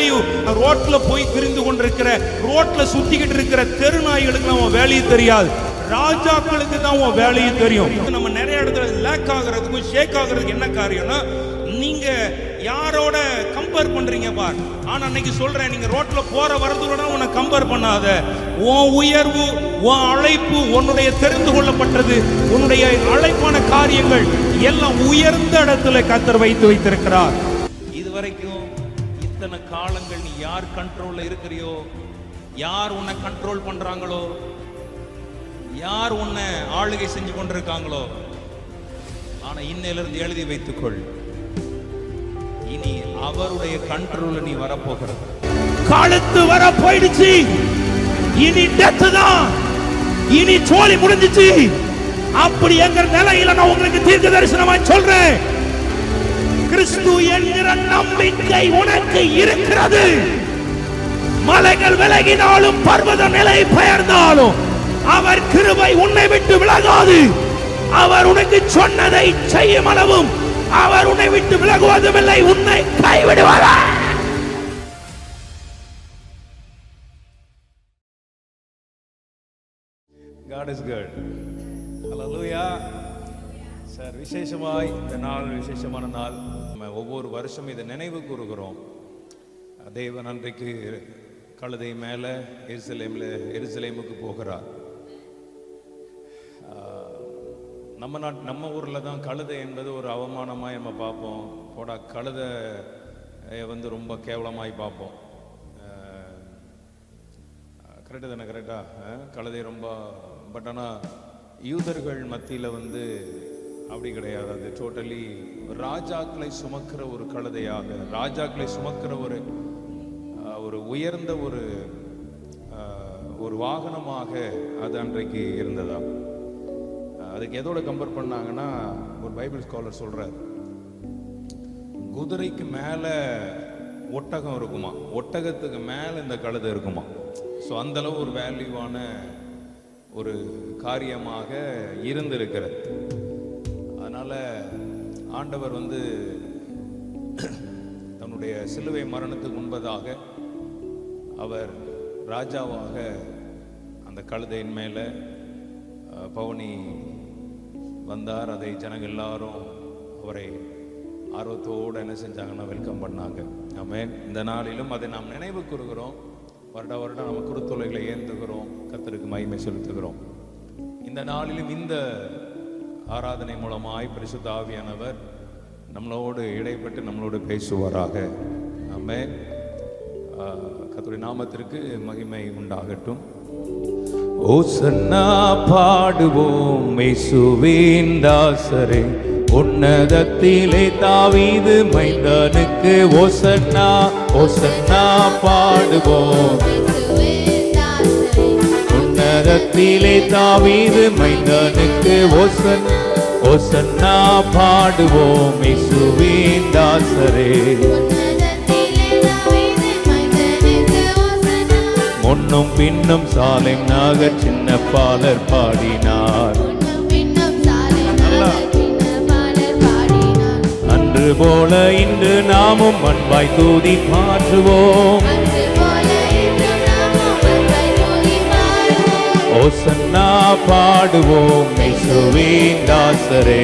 Value. ரோட்ல போய் திரிந்து கொண்டிருக்கிற, ரோட்ல சுத்திக்கிட்டு இருக்கிற தெரு நாய்களுக்கு அவன் வேல்யூ தெரியாது. ராஜாக்களுக்கு தான் உன் வேலையை தெரியும். நம்ம நிறைய இடத்துல லேக் ஆகிறதுக்கும் ஷேக் ஆகிறதுக்கு என்ன காரியம்னா, நீங்க யாரோட கம்பேர் பண்றீங்க பார். ஆனா அன்னைக்கு சொல்றேன், நீங்க ரோட்ல போற வரதோட உன்னை கம்பேர் பண்ணாத. உன் உயர்வு, உன் அழைப்பு, உன்னுடைய தெரிந்து கொள்ளப்பட்டது, உன்னுடைய அழைப்பான காரியங்கள் எல்லாம் உயர்ந்த இடத்துல கர்த்தர் வைத்து வைத்திருக்கிறார். இதுவரைக்கும் இத்தனை காலங்கள் நீ யார் கண்ட்ரோல்ல இருக்கிறியோ, யார் உன்னை கண்ட்ரோல் பண்றாங்களோ, யார் உன்னை ஆளுகை செஞ்சு கொண்டிருக்காங்களோ, ஆனா இன்னையிலிருந்து எழுதி வைத்துக்கொள், இனி அவருடைய கண்ட்ரோல்ல நீ வரப்போகிறது. காலத்து வர போயிடுச்சு, இனி டெத் தான், இனி சோலி முடிஞ்சிச்சு. அப்படி என்கிற நிலையில நான் உங்களுக்கு தீர்க்க தரிசனமா சொல்றேன், கிறிஸ்து என்கிற நம்பிக்கை உனக்கு இருக்கிறது. மலைகள் விலகினாலும், பர்வத நிலை பெயர்ந்தாலும், அவர் கிருபை உன்னை விட்டு விலகாது. அவர் உனக்கு சொன்னதை செய்யும் அளவும் அவர் உன்னை விட்டு விலகுவதும் இல்லை, உன்னை கைவிடுவார். God is good. Hallelujah. Sir, விசேஷமாய் இந்த நாள் விசேஷமான நாள். நம்ம ஒவ்வொரு வருஷம் இதை நினைவு கூறுகிறோம். தேவன் அன்றைக்கு கழுதை மேல எருசலேமுக்கு போகிறார். நம்ம ஊரில் தான் கழுதை என்பது ஒரு அவமானமாய் நம்ம பார்ப்போம். போடா கழுதை வந்து ரொம்ப கேவலமாய் பார்ப்போம். கரெக்டு தானே? கரெக்டா? கழுதை ரொம்ப. பட் ஆனால் யூதர்கள் மத்தியில் வந்து அப்படி கிடையாது. அது டோட்டலி ராஜாக்களை சுமக்கிற ஒரு கழுதையாக, ராஜாக்களை சுமக்கிற ஒரு உயர்ந்த ஒரு வாகனமாக அது அன்றைக்கு இருந்ததா. அதுக்கு எதோட கம்பேர் பண்ணாங்கன்னா, ஒரு பைபிள் ஸ்காலர் சொல்றார், குதிரைக்கு மேல ஒட்டகம் இருக்குமா, ஒட்டகத்துக்கு மேல இந்த கழுதை இருக்குமா. ஸோ அந்த அளவு ஒரு வேல்யூவான ஒரு காரியமாக இருந்திருக்கிறது. அதனால ஆண்டவர் வந்து தன்னுடைய சிலுவை மரணத்துக்கு முன்பதாக அவர் ராஜாவாக அந்த கழுதையின் மேல பவனி வந்தார். அதை ஜனங்கள் எல்லாரும் அவரை ஆர்வத்தோடு என்ன செஞ்சாங்கன்னா வெல்கம் பண்ணாங்க. ஆமென். இந்த நாளிலும் அதை நாம் நினைவு கூறுகிறோம். வருட வருடம் நம்ம குருத்தொலைகளை ஏந்துகிறோம், கர்த்தருக்கு மகிமை செலுத்துகிறோம். இந்த நாளிலும் இந்த ஆராதனை மூலமாய் பரிசுத்த ஆவியானவர் நம்மளோடு இடைப்பட்டு நம்மளோடு பேசுவாராக. ஆமென். கர்த்தருடைய நாமத்திற்கு மகிமை உண்டாகட்டும். ஓசன்னா பாடுவோம் இயேசுவின் தாசரே, உன்னதத்திலே தாவீது மைந்தனுக்கு ஓசன்னா, ஓசன்னா பாடுவோம். உன்னதத்திலே தாவீது மைந்தனுக்கு ஓசன்னா, ஓசன்னா பாடுவோம் இயேசுவின் தாசரே. முன்னும் பின்னும் சாலேம் நகர் சின்ன பாலர் பாடினார். அன்று போல இன்று நாமும் அன்பாய் தூதி மாற்றுவோம். ஓசன்னா பாடுவோம் இயேசுவின் தாசரே.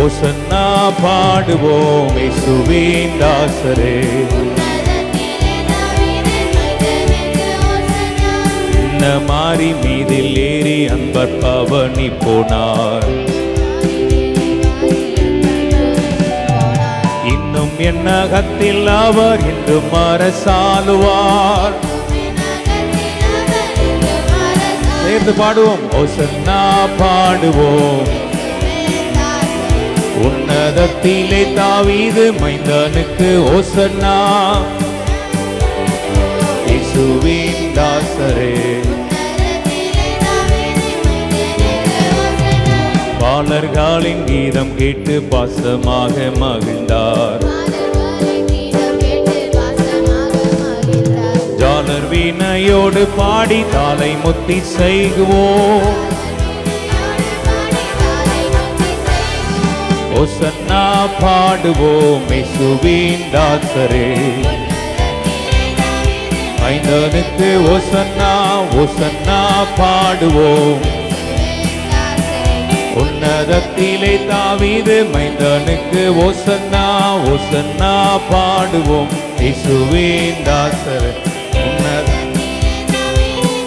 ஓசன்னா பாடுவோம் இயேசுவின் தாசரே. இந்த மாறி மீதில் ஏறி அன்பர் பவனி போனார். இன்னும் என்னகத்தில் அவர் இன்றும் அரசாளுவார். சேர்ந்து பாடுவோம். ஓசன்னா பாடுவோம். உன்னதத்திலே தாவீது மைந்தனுக்கு ஓசன்னா, இயேசுவின் தாசரே. பாலர்களின் கீதம் கேட்டு பாசமாக மகிழ்ந்தார். ஜாலர் வீணையோடு பாடி தாளை முத்தி செய்குவோம். ஓசன்னா ஒசன்னா பாடுவோம் இயேசுவின் தாசரே. மைந்தனுக்கு ஒசன்னா ஒசன்னா பாடுவோம். உன்னதத்திலே தாவீது மைந்தனுக்கு ஒசன்னா ஒசன்னா பாடுவோம் இயேசுவின் தாசரே.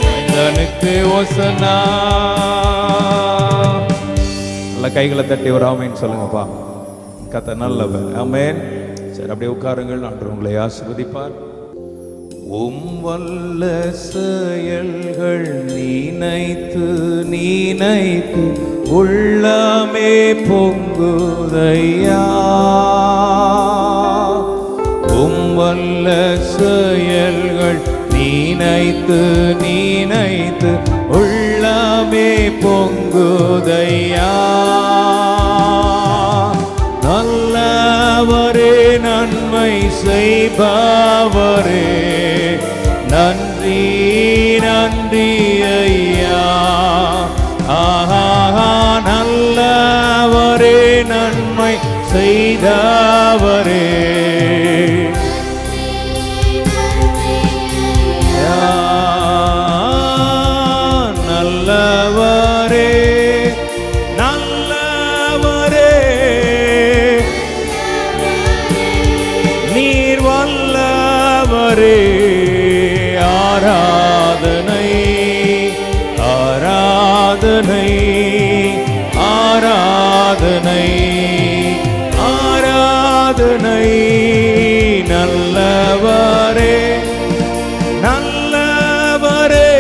மைந்தனுக்கு ஒசன்னா. நல்ல கைகளை தட்டி ஒரு ஆமேன் சொல்லுங்கப்பா. கர்த்தர் நல்லவர். ஆமென். சரி, அப்படியே உட்காருங்கள். ஆண்டவர் உங்களை ஆசீர்வதிப்பார். வல்ல செயல்கள் நினைத்து நினைத்து உள்ளமே பொங்குதையா. வல்ல செயல்கள் நினைத்து நினைத்து உள்ளமே பொங்குதையா. நல்லவரே நன்மை செய்பவரே நன்றி நன்றி ஐயா. ஆஹா, நல்லவரே நன்மை செய்தவரே நல்லவரே நல்லவரே நீர் வல்லவரே. ஆராதனை ஆராதனை ஆராதனை ஆராதனை. நல்லவரே நல்லவரே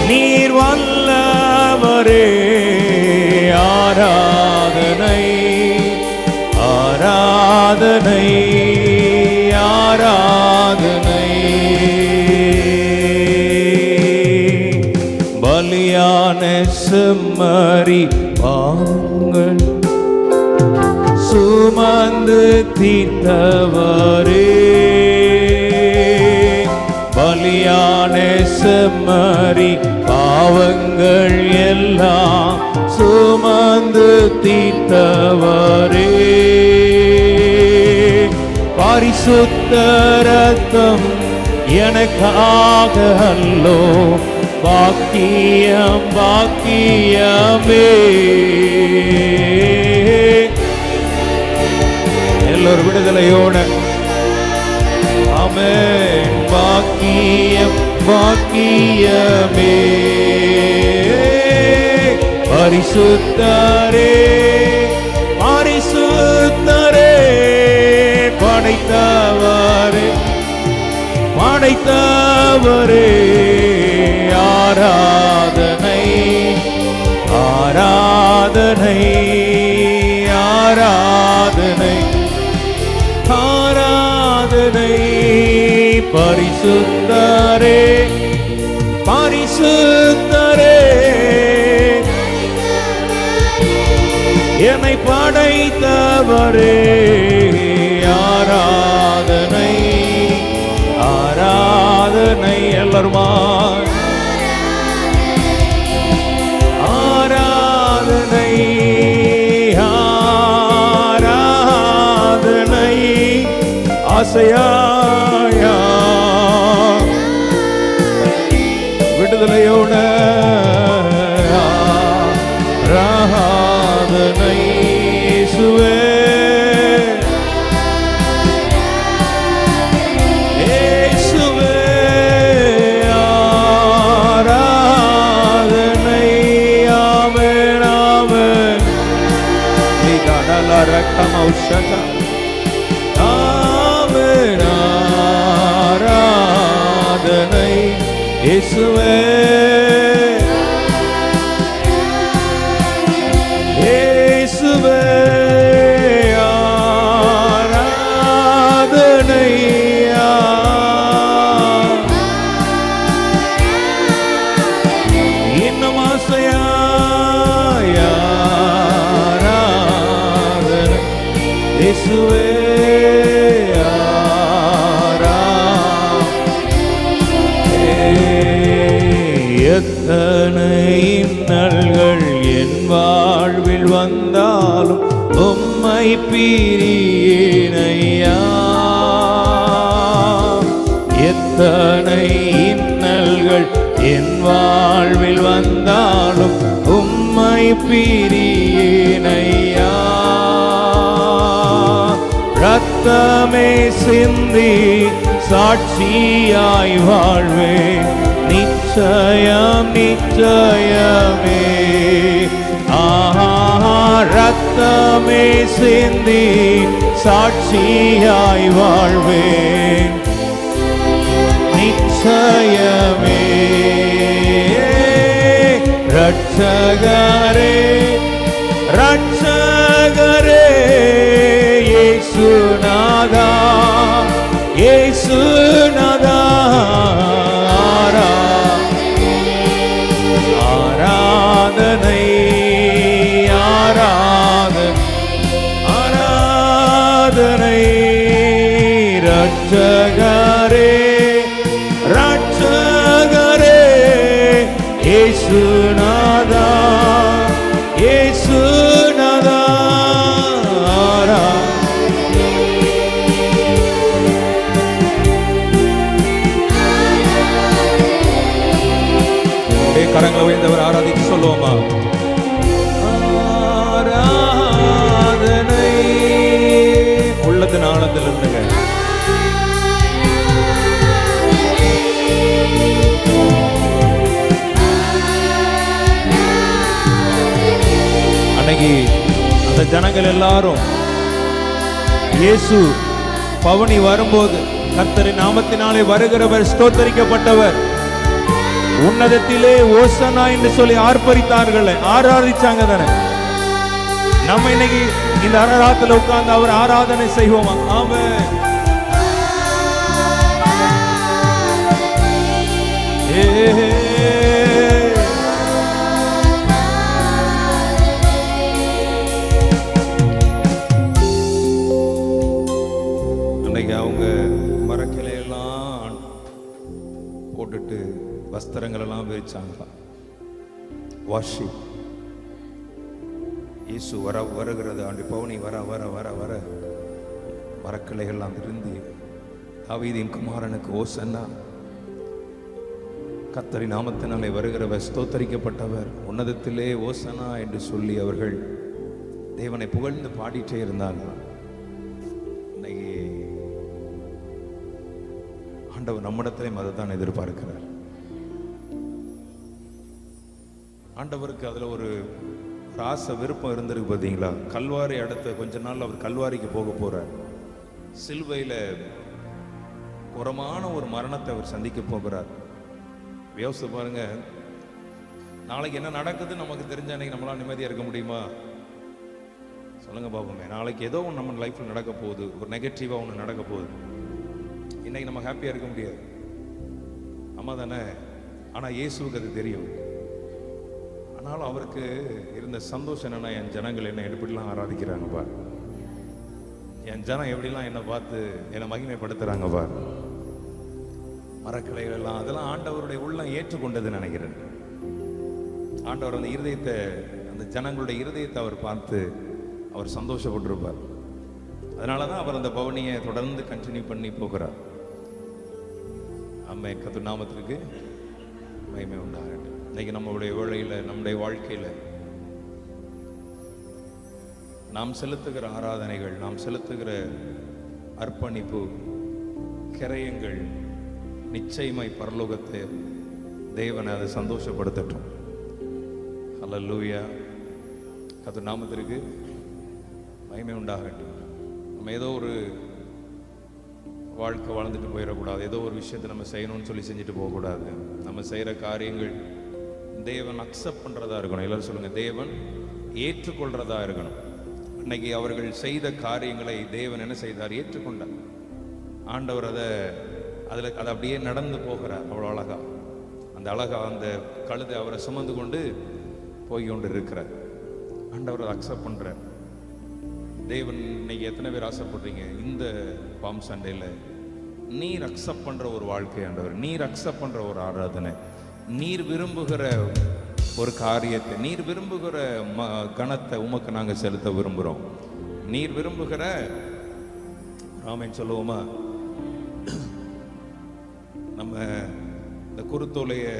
நீர் வல்லவரே. ஆராதனை ஆராதனை ஆராதனை. பலியான செம்மறி பாவங்கள் சுமந்து தீர்த்தவரே. பலியான செம்மறி பாவங்கள் எல்லாம் சுமந்து தீர்த்தவரே. பரிசுத்த ரத்தம் எனக்காக அல்லோ பாக்கியம் பாக்கியமே. எல்லோரும் விடுதலையோட ஆமென். பாக்கியம் பாக்கியமே. பரிசுத்தரே பரிசுத்தரே படைத்தவரே படைத்தவரே. ஆராதனை ஆராதனை ஆராதனை ஆராதனை. பரிசுத்தரே பரிசுத்தரே என்னை படைத்தவரே. ஆராதனை ஆராதனை. எல்லாருமா ஆராதனை ஆராதனை. ஆசையாயா விடுதலையோட ஆராதனை. இயேசுவே இயேசுவே ஆராதனை. ஆமென் ஆமென். நிகழல ரக்கமௌஷக ஆமென் ஆராதனை. இயேசுவே இயேசுவே ஆராதனை. இன்னும் ஆசையாய் ஆராதனை. இயேசுவே எத்தனை இன்னல்கள் என் வாழ்வில் வாழ்வில் வந்தாலும் உம்மை பிரியேனையா. எத்தனை இன்னல்கள் என் வாழ்வில் வந்தாலும் உம்மை பிரியேனையா. ரத்தமே சிந்தி சாட்சியாய் வாழ்வேன், நிச்சயம் நிச்சயமே. ரத்தமே சிந்தி சாட்சியாய் வாழ்வேன், நிச்சயமே. ரட்சகரே ரட்சகரே இயேசுநாதா இயேசுநாதா, ஆராதனை ஆராதனை. ரட்சகரே ரட்சகரே இயேசுநாதா இயேசுநாதா, கரங்களை உயர்ந்தவர் ஆராதித்து சொல்லுவோமா? ஆராதனை உள்ளத்தின் ஆழத்தில் இருந்துங்க. அன்னைக்கு அந்த ஜனங்கள் எல்லாரும் இயேசு பவனி வரும்போது கர்த்தரின் நாமத்தினாலே வருகிறவர் ஸ்தோத்தரிக்கப்பட்டவர், உன்னதத்திலே ஓசனா என்று சொல்லி ஆர்ப்பரித்தார்கள், ஆராதிச்சாங்க தானே. நம்ம இன்னைக்கு இந்த ஆராதனையில் உட்கார்ந்து அவர் ஆராதனை செய்வோமா? ஆமென். அன்னைக்கு அவங்க மரக்கிளையெல்லாம் போட்டுட்டு வஸ்திரங்கள் எல்லாம் விரிச்சாங்க. வாஷி இயேசு வருகிறது ஆண்டு பவுனி வர வர வர வர மரக்கிளைகள்லாம் இருந்து தாவீதின் குமாரனுக்கு ஓசன்னா, கர்த்தரின் நாமத்தினாலே வருகிறவர் ஸ்தோத்தரிக்கப்பட்டவர், உன்னதத்திலே ஓசனா என்று சொல்லி அவர்கள் தேவனை புகழ்ந்து பாடிட்டே இருந்தாங்க. இன்னைக்கு ஆண்டவர் நம்மிடத்திலே அதை தான் எதிர்பார்க்கிறார். ஆண்டவருக்கு அதில் ஒரு ஆசை விருப்பம் இருந்திருக்கு பார்த்தீங்களா? கல்வாரி அடுத்த கொஞ்ச நாள் அவர் கல்வாரிக்கு போக போகிறார். சிலுவையில் குறமான ஒரு மரணத்தை அவர் சந்திக்க போகிறார். யோசித்து பாருங்க, நாளைக்கு என்ன நடக்குது நமக்கு தெரிஞ்ச அன்னைக்கு நம்மளால் நிம்மதியாக இருக்க முடியுமா? சொல்லுங்க பாப்போமே. நாளைக்கு ஏதோ ஒன்று நம்ம லைஃப்பில் நடக்க போகுது, ஒரு நெகட்டிவாக ஒன்று நடக்க போகுது. இன்னைக்கு நம்ம ஹாப்பியாக இருக்க முடியாது, ஆமாம் தானே? ஆனால் இயேசுவுக்கு அது தெரியும். ஆனாலும் அவருக்கு இருந்த சந்தோஷம் என்னன்னா, என் ஜனங்கள் என்ன எப்படிலாம் ஆராதிக்கிறாங்கப்பா, என் ஜனம் எப்படிலாம் என்னை பார்த்து என்னை மகிமைப்படுத்துகிறாங்கப்பா. மரக்கிளைகள் எல்லாம் அதெல்லாம் ஆண்டவருடைய உள்ளம் ஏற்றுக்கொண்டதுன்னு நினைக்கிறேன். ஆண்டவர் அந்த இருதயத்தை, அந்த ஜனங்களுடைய இருதயத்தை அவர் பார்த்து அவர் சந்தோஷப்பட்டிருப்பார். அதனால தான் அவர் அந்த பவனியை தொடர்ந்து கண்டினியூ பண்ணி போகிறார். அம்மை கர்த்தர் நாமத்திற்கு மகிமை உண்டாகட்டும். இன்னைக்கு நம்மளுடைய வேளையில், நம்முடைய வாழ்க்கையில் நாம் செலுத்துகிற ஆராதனைகள், நாம் செலுத்துகிற அர்ப்பணிப்பு, கிரயங்கள் நிச்சயமாய் பரலோகத்தை தேவனை அதை சந்தோஷப்படுத்தட்டும். அல்லேலூயா. கர்த்தர் நாமத்திற்கு மகிமை உண்டாகட்டும். நம்ம ஏதோ ஒரு வாழ்க்கை வாழ்ந்துட்டு போயிடக்கூடாது, ஏதோ ஒரு விஷயத்தை நம்ம செய்யணும்னு சொல்லி செஞ்சுட்டு போகக்கூடாது. நம்ம செய்கிற காரியங்கள் தேவன் அக்செப்ட் பண்ணுறதா இருக்கணும். எல்லாரும் சொல்லுங்கள், தேவன் ஏற்றுக்கொள்கிறதா இருக்கணும். இன்னைக்கு அவர்கள் செய்த காரியங்களை தேவன் என்ன செய்தார்? ஏற்றுக்கொண்டார். ஆண்டவர் அதை அப்படியே நடந்து போகிறார். அவ்வளோ அழகா, அந்த அழகா அந்த கழுதை அவரை சுமந்து கொண்டு போய் கொண்டு இருக்கிறார். ஆண்டவர் அதை அக்செப்ட் பண்ணுறார். தேவன் இன்னைக்கு எத்தனை பேர் ஆசைப்படுறீங்க இந்த பாம் சண்டையில் நீர் அக்செப்ட் பண்ணுற ஒரு வாழ்க்கை ஆண்டவர், நீர் அக்செப்ட் பண்ணுற ஒரு ஆராதனை, நீர் விரும்புகிற ஒரு காரியத்தை, நீர் விரும்புகிற கணத்தை உமக்கு நாங்கள் செலுத்த விரும்புகிறோம். நீர் விரும்புகிற ராமன் சொல்லுவோமா, நம்ம இந்த குருத்தோலையை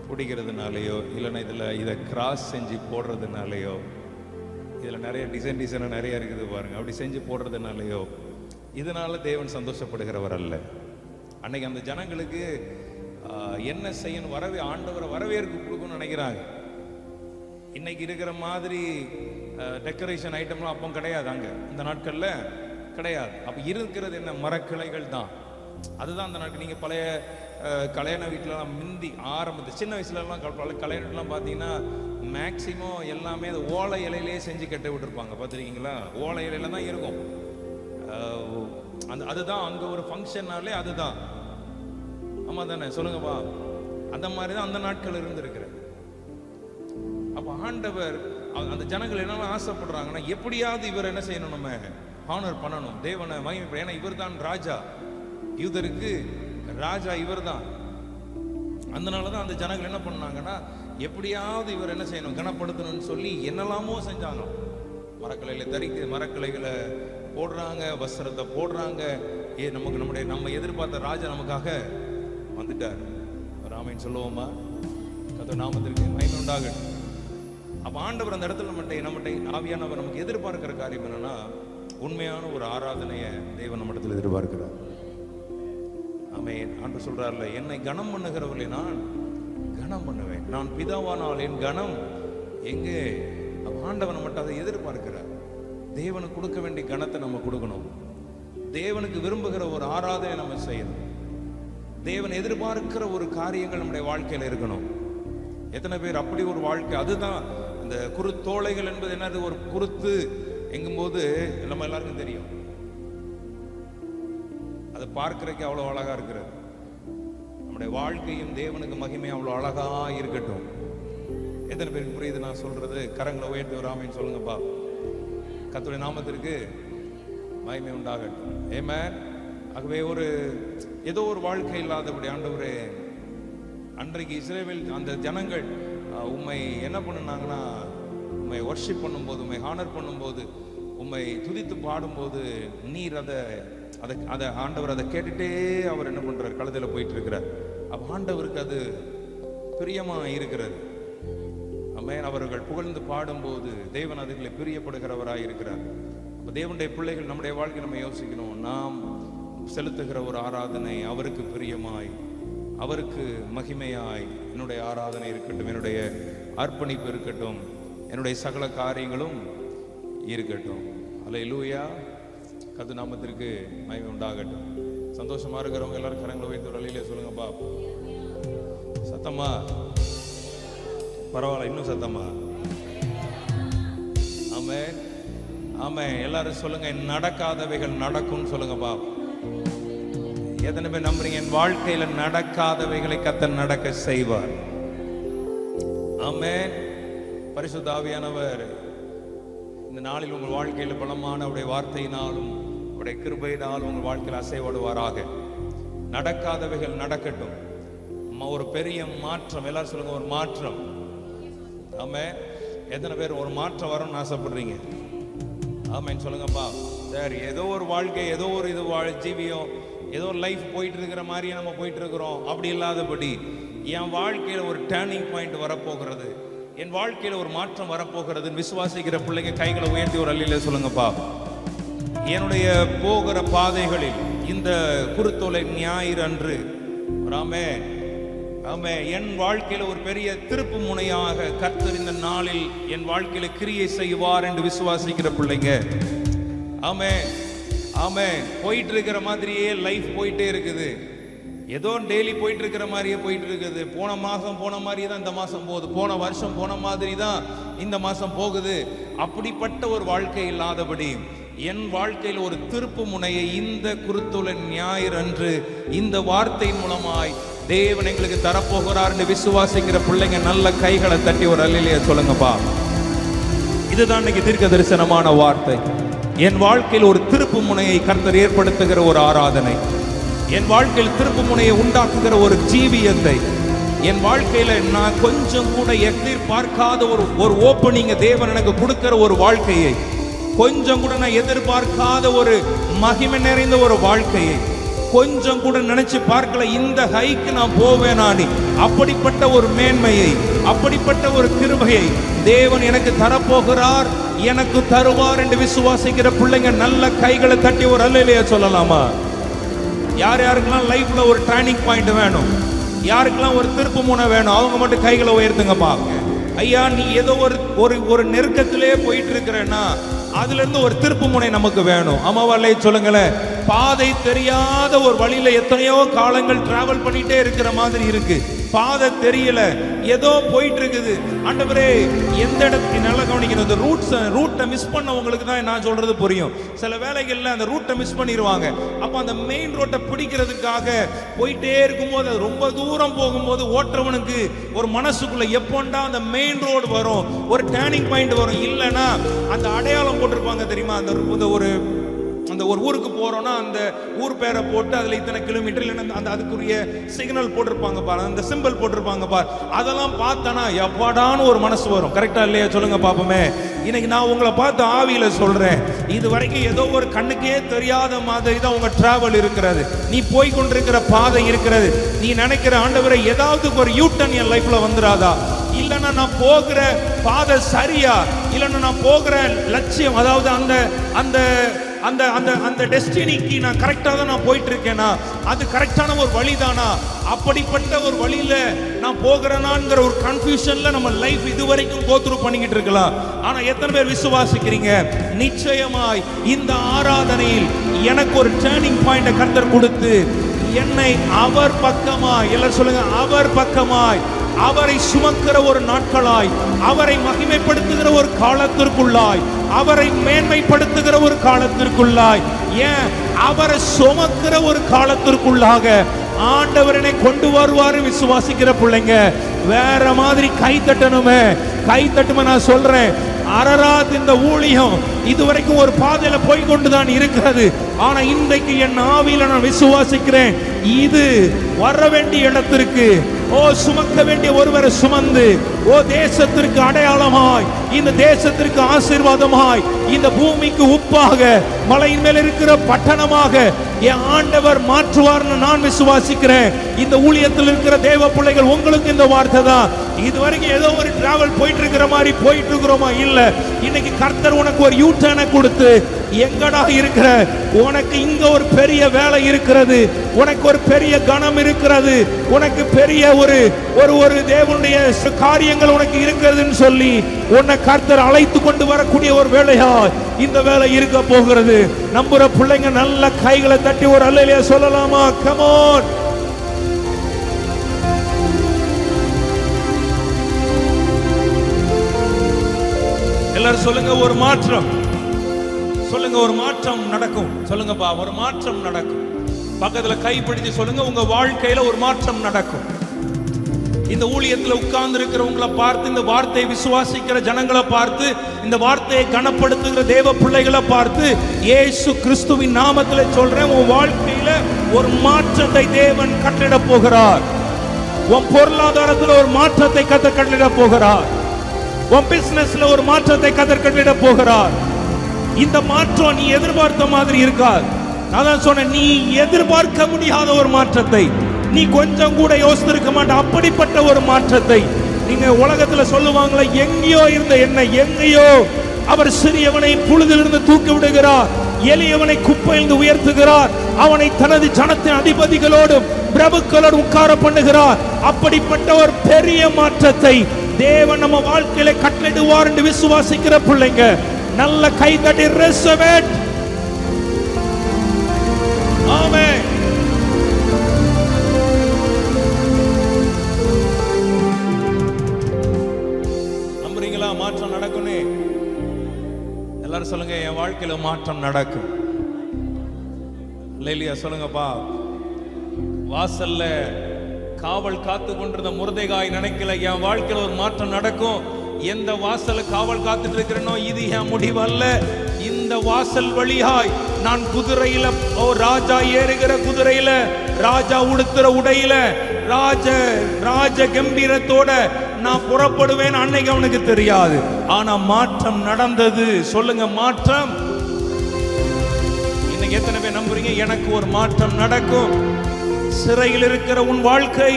பிடிக்கிறதுனாலையோ இல்லைன்னா இதை கிராஸ் செஞ்சு போடுறதுனாலையோ, இதில் நிறைய டிசைனாக நிறைய இருக்குது பாருங்க, அப்படி செஞ்சு போடுறதுனாலையோ இதனால தேவன் சந்தோஷப்படுகிறவர் அல்ல. அன்னைக்கு அந்த ஜனங்களுக்கு என்ன செய்யணும், ஆண்டவரை வரவேற்பு கொடுக்கணும்னு நினைக்கிறாங்க. இன்னைக்கு இருக்கிற மாதிரி டெக்கரேஷன் ஐட்டம்லாம் அப்போ கிடையாது, அங்கே இந்த நாட்களில் கிடையாது. அப்போ இருக்கிறது என்ன, மரக்கிளைகள் தான். அதுதான் அந்த நாட்கள். நீங்கள் பழைய கல்யாண வீட்டிலலாம் முந்தி ஆரம்பத்து சின்ன வயசுலலாம் கல்யாண வீட்டிலாம் பார்த்தீங்கன்னா மேக்சிமம் எல்லாமே அது ஓலை இலையிலே செஞ்சு கட்ட விட்டுருப்பாங்க. பார்த்துருக்கீங்களா? ஓலை இலையில தான் இருக்கும். அதுதான் அங்கே ஒரு ஃபங்க்ஷன்னாலே அதுதான். ஆமாம் தானே, சொல்லுங்கப்பா. அந்த மாதிரி தான் அந்த நாட்கள் இருந்திருக்கிற. அப்போ ஆண்டவர் அந்த ஜனங்கள் என்ன ஆசைப்படுறாங்கன்னா, எப்படியாவது இவர் என்ன செய்யணும், நம்ம ஹானர் பண்ணணும், தேவனை மகிமை. ஏன்னா இவர் தான் ராஜா, யூதருக்கு ராஜா இவர் தான். அதனால தான் அந்த ஜனங்கள் என்ன பண்ணாங்கன்னா, எப்படியாவது இவர் என்ன செய்யணும், கனப்படுத்தணும்னு சொல்லி என்னெல்லாமோ செஞ்சாங்க. மரக்கிளைகளை போடுறாங்க, வஸ்திரத்தை போடுறாங்க. நம்ம எதிர்பார்த்த ராஜா நமக்காக வந்துட்டார். ராமன் சொல்லுவோமா? கர்த்தர் நாமத்திற்கு மகிமை உண்டாகட்டும். அப்ப ஆண்டவர் அந்த இடத்துல நம்மகிட்ட ஆவியானவர் நமக்கு எதிர்பார்க்கிற காரியம் என்னன்னா, உண்மையான ஒரு ஆராதனையை தேவன் நம்ம இடத்துல எதிர்பார்க்கிறார். ஆமென். ஆண்டவர் சொல்றாருல, என்னை கனம் பண்ணுகிறவர்களை நான் கனம் பண்ணுவேன், நான் பிதாவானால் என் கனம் எங்கே. ஆண்டவன் நம்மகிட்ட அதை எதிர்பார்க்கிறார். தேவனுக்கு கொடுக்க வேண்டிய கனத்தை நம்ம கொடுக்கணும். தேவனுக்கு விரும்புகிற ஒரு ஆராதனை நம்ம செய்யணும். தேவன் எதிர்பார்க்கிற ஒரு காரியங்கள் நம்முடைய வாழ்க்கையில் இருக்கணும். எத்தனை பேர் அப்படி ஒரு வாழ்க்கை? அதுதான் இந்த குருத்தோலைகள் என்பது என்னது, ஒரு குருத்து எங்கும்போது நம்ம எல்லாருக்கும் தெரியும். அதை பார்க்கிறதுக்கு அவ்வளவு அழகா இருக்கிறது. நம்முடைய வாழ்க்கையும் தேவனுக்கு மகிமை அவ்வளவு அழகா இருக்கட்டும். எத்தனை பேருக்கு புரியுது நான் சொல்றது? கரங்களை உயர்த்தி ஒரு ஆமென் சொல்லுங்கப்பா. கர்த்தருடைய நாமத்திற்கு மகிமை உண்டாகட்டும். ஆமென். ஆகவே ஏதோ ஒரு வாழ்க்கை இல்லாதபடி ஆண்டவரே, அன்றைக்கு இஸ்ரவேல் அந்த ஜனங்கள் உம்மை என்ன பண்ணுனாங்கன்னா, உம்மை வர்ஷிப் பண்ணும்போது, உம்மை ஹானர் பண்ணும்போது, உம்மை துதித்து பாடும்போது, நீர் அதை ஆண்டவர் அதை கேட்டுட்டே அவர் என்ன பண்றார், கழுதையில போயிட்டு இருக்கிறார். அப்ப ஆண்டவருக்கு அது பிரியமா இருக்கிறது. ஆமென். அவர்கள் புகழ்ந்து பாடும்போது தேவன் அதுகளை பிரியப்படுகிறவராய் இருக்கிறார். அப்ப தேவனுடைய பிள்ளைகள் நம்முடைய வாழ்க்கை நம்ம யோசிக்கணும், நாம் செலுத்துகிற ஒரு ஆராதனை அவருக்கு பிரியமாய், அவருக்கு மகிமையாய் என்னுடைய ஆராதனை இருக்கட்டும், என்னுடைய அர்ப்பணிப்பு இருக்கட்டும், என்னுடைய சகல காரியங்களும் இருக்கட்டும். அல்லேலூயா. கர்த்தர் நாமத்திற்கு மகிமை உண்டாகட்டும். சந்தோஷமா இருக்கிறவங்க எல்லாரும் கரங்களை வைத்து ஒரு அலையிலே சொல்லுங்கப்பா. சத்தமா? பரவாயில்ல, இன்னும் சத்தமா? ஆமென். ஆமென். எல்லாரும் சொல்லுங்க, நடக்காதவைகள் நடக்கும் சொல்லுங்கப்பா. எத்தனை பேர் நம்புறீங்க என் வாழ்க்கையில நடக்காதவைகளை கர்த்தர் நடக்க செய்வார்? ஆமென். பரிசுத்த ஆவியானவர் இந்த நாளில் உங்கள் வாழ்க்கையில் பலமான அவருடைய வார்த்தையினாலும் அவருடைய கிருபையினாலும் உங்கள் வாழ்க்கையில் அசைவாடுவாராக. நடக்காதவைகள் நடக்கட்டும். ஒரு பெரிய மாற்றம். எல்லாரும் சொல்லுங்க, ஒரு மாற்றம். ஆமென். எத்தனை பேர் ஒரு மாற்றம் வரும்னு ஆசைப்படுறீங்க? ஆமென் சொல்லுங்கப்பா. சரி, ஏதோ ஒரு வாழ்க்கை, ஏதோ ஒரு ஜீவியம், ஏதோ ஒரு லைஃப் போயிட்டு இருக்கிற மாதிரியே நம்ம போயிட்டு இருக்கிறோம். அப்படி இல்லாதபடி என் வாழ்க்கையில ஒரு டேர்னிங் பாயிண்ட் வரப்போகிறது, என் வாழ்க்கையில ஒரு மாற்றம் வரப்போகிறது விசுவாசிக்கிற பிள்ளைங்க கைகளை உயர்த்தி ஒரு அல்லில சொல்லுங்கப்பா. என்னுடைய போகிற பாதைகளில் இந்த குருத்தோலை ஞாயிறு அன்று என் வாழ்க்கையில ஒரு பெரிய திருப்பு முனையாக கர்த்தர் இந்த நாளில் என் வாழ்க்கையில கிரியை செய்வார் என்று விசுவாசிக்கிற பிள்ளைங்க. ஆமென். ஆமென். போயிட்டு இருக்கிற மாதிரியே லைஃப் போயிட்டே இருக்குது. ஏதோ டெய்லி போயிட்டு இருக்கிற மாதிரியே போயிட்டு இருக்குது. போன மாசம் போன மாதிரி தான் இந்த மாசம் போகுது, போன வருஷம் போன மாதிரி தான் இந்த மாசம் போகுது. அப்படிப்பட்ட ஒரு வாழ்க்கை இல்லாதபடி என் வாழ்க்கையில் ஒரு திருப்பு முனையை இந்த குருத்தோலை ஞாயிறு அன்று இந்த வார்த்தையின் மூலமாய் தேவன் எங்களுக்கு தரப்போகிறார் என்று விசுவாசிக்கிற பிள்ளைங்க நல்ல கைகளை தட்டி ஒரு அல்லேலூயா சொல்லுங்கப்பா. இதுதான் இன்னைக்கு தீர்க்க தரிசனமான வார்த்தை. என் வாழ்க்கையில் ஒரு திருப்பு முனையை கர்த்தர் ஏற்படுத்துகிற ஒரு ஆராதனை, என் வாழ்க்கையில் திருப்பு முனையை உண்டாக்குகிற ஒரு ஜீவியத்தை, என் வாழ்க்கையில நான் கொஞ்சம் கூட எதிர்பார்க்காத ஒரு ஓப்பனிங் தேவன் எனக்கு கொடுக்கிற ஒரு வாழ்க்கையை, கொஞ்சம் கூட நான் எதிர்பார்க்காத ஒரு மகிமை நிறைந்த ஒரு வாழ்க்கையை கொஞ்சம் கூட நினைச்சு பார்க்கல. இந்த ஹைக்கு நான் போவேனானி, அப்படிப்பட்ட ஒரு மேன்மையை, அப்படிப்பட்ட ஒரு கிருபையை தேவன் எனக்கு தரப்போகிறார், எனக்கு தருவார் என்று விசுவாசிக்கிற பிள்ளைங்க நல்ல கைகளை தட்டி ஒரு அல்லேலூயா சொல்லலாமா? யார் யாருக்கெல்லாம் லைஃப்ல ஒரு டர்னிங் பாயிண்ட் வேணும், யாருக்கெல்லாம் ஒரு திருப்பு முனை வேணும், அவங்க மட்டும் கைகளை உயர்த்துங்கப்பா. ஐயா, நீ ஏதோ ஒரு நெருக்கத்திலே போயிட்டு இருக்கிறேன்னா அதுல இருந்து ஒரு திருப்பு முனை நமக்கு வேணும். ஆமாவாலே சொல்லுங்களேன். பாதை தெரியாத ஒரு வழியில எத்தனையோ காலங்கள் டிராவல் பண்ணிட்டே இருக்கிற மாதிரி இருக்கு. பாதை தெரியல, ஏதோ போயிட்டு இருக்குது. ஆண்டவரே, எந்த இடத்துக்கு நல்லா கவனிக்கணும். இந்த ரூட்டை மிஸ் பண்ணவங்களுக்கு தான் நான் சொல்றது புரியும். சில வேலைகள்ல அந்த ரூட்டை மிஸ் பண்ணிடுவாங்க. அப்ப அந்த மெயின் ரோட்டை பிடிக்கிறதுக்காக போயிட்டே இருக்கும்போது, அது ரொம்ப தூரம் போகும்போது ஓட்டுறவனுக்கு ஒரு மனசுக்குள்ள எப்போண்டா அந்த மெயின் ரோடு வரும், ஒரு டேர்னிங் பாயிண்ட் வரும், இல்லைன்னா அந்த அடையாளம் போட்டிருப்பாங்க தெரியுமா, அந்த ஒரு ஊருக்கு போறோம்னா அந்த ஊர் பேரை போட்டு அதுல இத்தனை கிலோமீட்டர் இல்லைன்னா அந்த அதுக்குரிய சிக்னல் போட்டிருப்பாங்க பாரு, அந்த சிம்பிள் போட்டிருப்பாங்க பாரு, அதெல்லாம் பார்த்தானா எப்பாடான்னு ஒரு மனசு வரும். கரெக்டா இல்லையா சொல்லுங்க பாப்போமே. இன்னைக்கு நான் உங்களை பார்த்து ஆவியில சொல்றேன், இது வரைக்கும் ஏதோ ஒரு கண்ணுக்கே தெரியாத மாதிரி தான் உங்க டிராவல் இருக்கிறது, நீ போய் கொண்டிருக்கிற பாதை இருக்கிறது. நீ நினைக்கிற ஆண்டவரை ஏதாவது ஒரு யூட்டன் என் லைஃப்ல வந்துடாதா, இல்லைன்னா நான் போகிற பாதை சரியா, இல்லைன்னா நான் போகிற லட்சியம், அதாவது அந்த அந்த அந்த அந்த அந்த டெஸ்டினிக்கு நான் கரெக்டாக தான் நான் போயிட்டு இருக்கேனா, அது கரெக்டான ஒரு வழிதானா, அப்படிப்பட்ட ஒரு வழியில நான் போகிறேனாங்கிற ஒரு கன்ஃபியூஷன்ல நம்ம லைஃப் இதுவரைக்கும் கோத்ரூ பண்ணிக்கிட்டு இருக்கலாம். ஆனா எத்தனை பேர் விசுவாசிக்கிறீங்க, நிச்சயமாய் இந்த ஆராதனையில் எனக்கு ஒரு டர்னிங் பாயிண்ட் கர்த்தர் கொடுத்து என்னை அவர் பக்கமாய், எல்லாம் சொல்லுங்க, அவர் பக்கமாய், அவரை சுமக்கிற ஒரு நாட்களாய், அவரை மகிமைப்படுத்துகிற ஒரு காலத்திற்குள்ளாய், அவரை மேன்மைப்படுத்துகிற ஒரு காலத்திற்குள்ளாய், ஏன் அவரை சுமக்கிற ஒரு காலத்திற்குள்ளாக ஆண்டவரனை கொண்டு வருவாரு. விசுவாசிக்கிற பிள்ளைங்க வேற மாதிரி கை தட்டணுமே, கை தட்டுமே. நான் சொல்றேன், அரராத் இந்த ஊழியம் இதுவரைக்கும் ஒரு பாதையில போய் கொண்டுதான் இருக்கிறது. ஆனா இன்றைக்கு என் ஆவியில நான் விசுவாசிக்கிறேன், இது வர வேண்டிய இடத்திற்கு, சுமக்க வேண்டிய ஒருவரை சுமந்து, தேசத்திற்கு அடையாளமாய், இந்த தேசத்திற்கு ஆசீர்வாதமாய், இந்த பூமிக்கு உப்பாக, மலையின் மேல் இருக்கிற பட்டணமாக என் ஆண்டவர் மாற்றுவார்னு நான் விசுவாசிக்கிறேன். இந்த ஊழியத்தில் இருக்கிற தேவ பிள்ளைகள், உங்களுக்கு இந்த வார்த்தை தான். இதுவரைக்கும் ஏதோ ஒரு டிராவல் போயிட்டு இருக்கிற மாதிரி போயிட்டு இருக்கிறோமா? இல்ல, இன்னைக்கு கர்த்தர் உனக்கு ஒரு யூட்டர்னை கொடுத்து, எங்கடா இருக்கிற, உனக்கு இங்க ஒரு பெரிய வேலை இருக்கிறது, உனக்கு ஒரு பெரிய கணம் இருக்கிறது, உனக்கு பெரிய ஒரு தேவனுடைய காரியங்கள் உனக்கு இருக்கிறதுன்னு சொல்லி உன்னை கர்த்தர் அழைத்து கொண்டு வரக்கூடிய ஒரு வேலையா இந்த வேலை இருக்க போகிறது. நம்புற பிள்ளைங்க நல்ல கைகளை தட்டி ஒரு அல்லேலூயா சொல்லலாமா? Come on. எல்லாரும் சொல்லுங்க, ஒரு மாற்றம். சொல்லுங்க, ஒரு மாற்றம் நடக்கும். சொல்லுங்கப்பா, ஒரு மாற்றம் நடக்கும். பக்கத்துல கைப்பிடிச்சு சொல்லுங்க, உங்க வாழ்க்கையில ஒரு மாற்றம் நடக்கும். இந்த ஊழியத்துல உட்கார்ந்து இருக்கிறவங்களை பார்த்து, இந்த வார்த்தையை விசுவாசிக்கிற ஜனங்களை பார்த்து, இந்த வார்த்தையை கனப்படுத்துகிற தேவ பிள்ளைகளை பார்த்து, இயேசு கிறிஸ்துவின் நாமத்துல சொல்றேன், உன் வாழ்க்கையில ஒரு மாற்றத்தை தேவன் கட்டளிட போகிறார். உன் பொருளாதாரத்துல ஒரு மாற்றத்தை கர்த்தர் கட்டளிட போகிறார். உன் பிசினஸ்ல ஒரு மாற்றத்தை கர்த்தர் கட்டளிட போகிறார். இந்த மாற்றம் நீ எதிர்பார்த்த மாதிரி இருக்காது. நான் சொன்னேன், நீ எதிர்பார்க்க முடியாத ஒரு மாற்றத்தை நீ கொஞ்சம் கூட யோசித்திருக்க மாட்ட. அப்படிப்பட்ட ஒரு மாற்றத்தை நீங்க உலகத்துல சொல்லுவாங்களே, எங்கேயோ இருந்த என்ன எங்கேயோ அவர் சிறியவனை புழுதிலிருந்து தூக்கி விடுகிறார், எளியவனை குப்பையிலிருந்து உயர்த்துகிறார், அவனை தனது ஜனத்தின் அதிபதிகளோடும் பிரபுக்களோடு உட்கார பண்ணுகிறார். அப்படிப்பட்ட ஒரு பெரிய மாற்றத்தை தேவன் நம்ம வாழ்க்கையில கட்டளிடுவார் என்று விசுவாசிக்கிற பிள்ளைங்க நல்ல கை தட்டி receive it. ஆமென். நம்புறீங்களா? மாற்றம் நடக்கும்னே எல்லாரும் சொல்லுங்க, என் வாழ்க்கையில மாற்றம் நடக்கும். அல்லேலூயா சொல்லுங்கப்பா. வாசல்ல காவல் காத்து கொண்டிருந்த முர்தெகாய் நினைக்கல, என் வாழ்க்கையில ஒரு மாற்றம் நடக்கும். எந்த வாசல காவல் காத்துட்டு இருக்கிறனோ, இது என் முடிவு அல்ல. இந்த வாசல் வழியாய் நான் குதிரையில, ராஜா ஏறுகிற குதிரையில, ராஜா உடுத்துற உடையில, ராஜ கம்பீரத்தோட நான் புறப்படுவேன் அன்னைக்கு அவனுக்கு தெரியாது. ஆனா மாற்றம் நடந்தது. சொல்லுங்க, மாற்றம். இன்னைக்கு எத்தனை பேர் நம்புறீங்க எனக்கு ஒரு மாற்றம் நடக்கும்? சிறையில் இருக்கிற உன் வாழ்க்கை,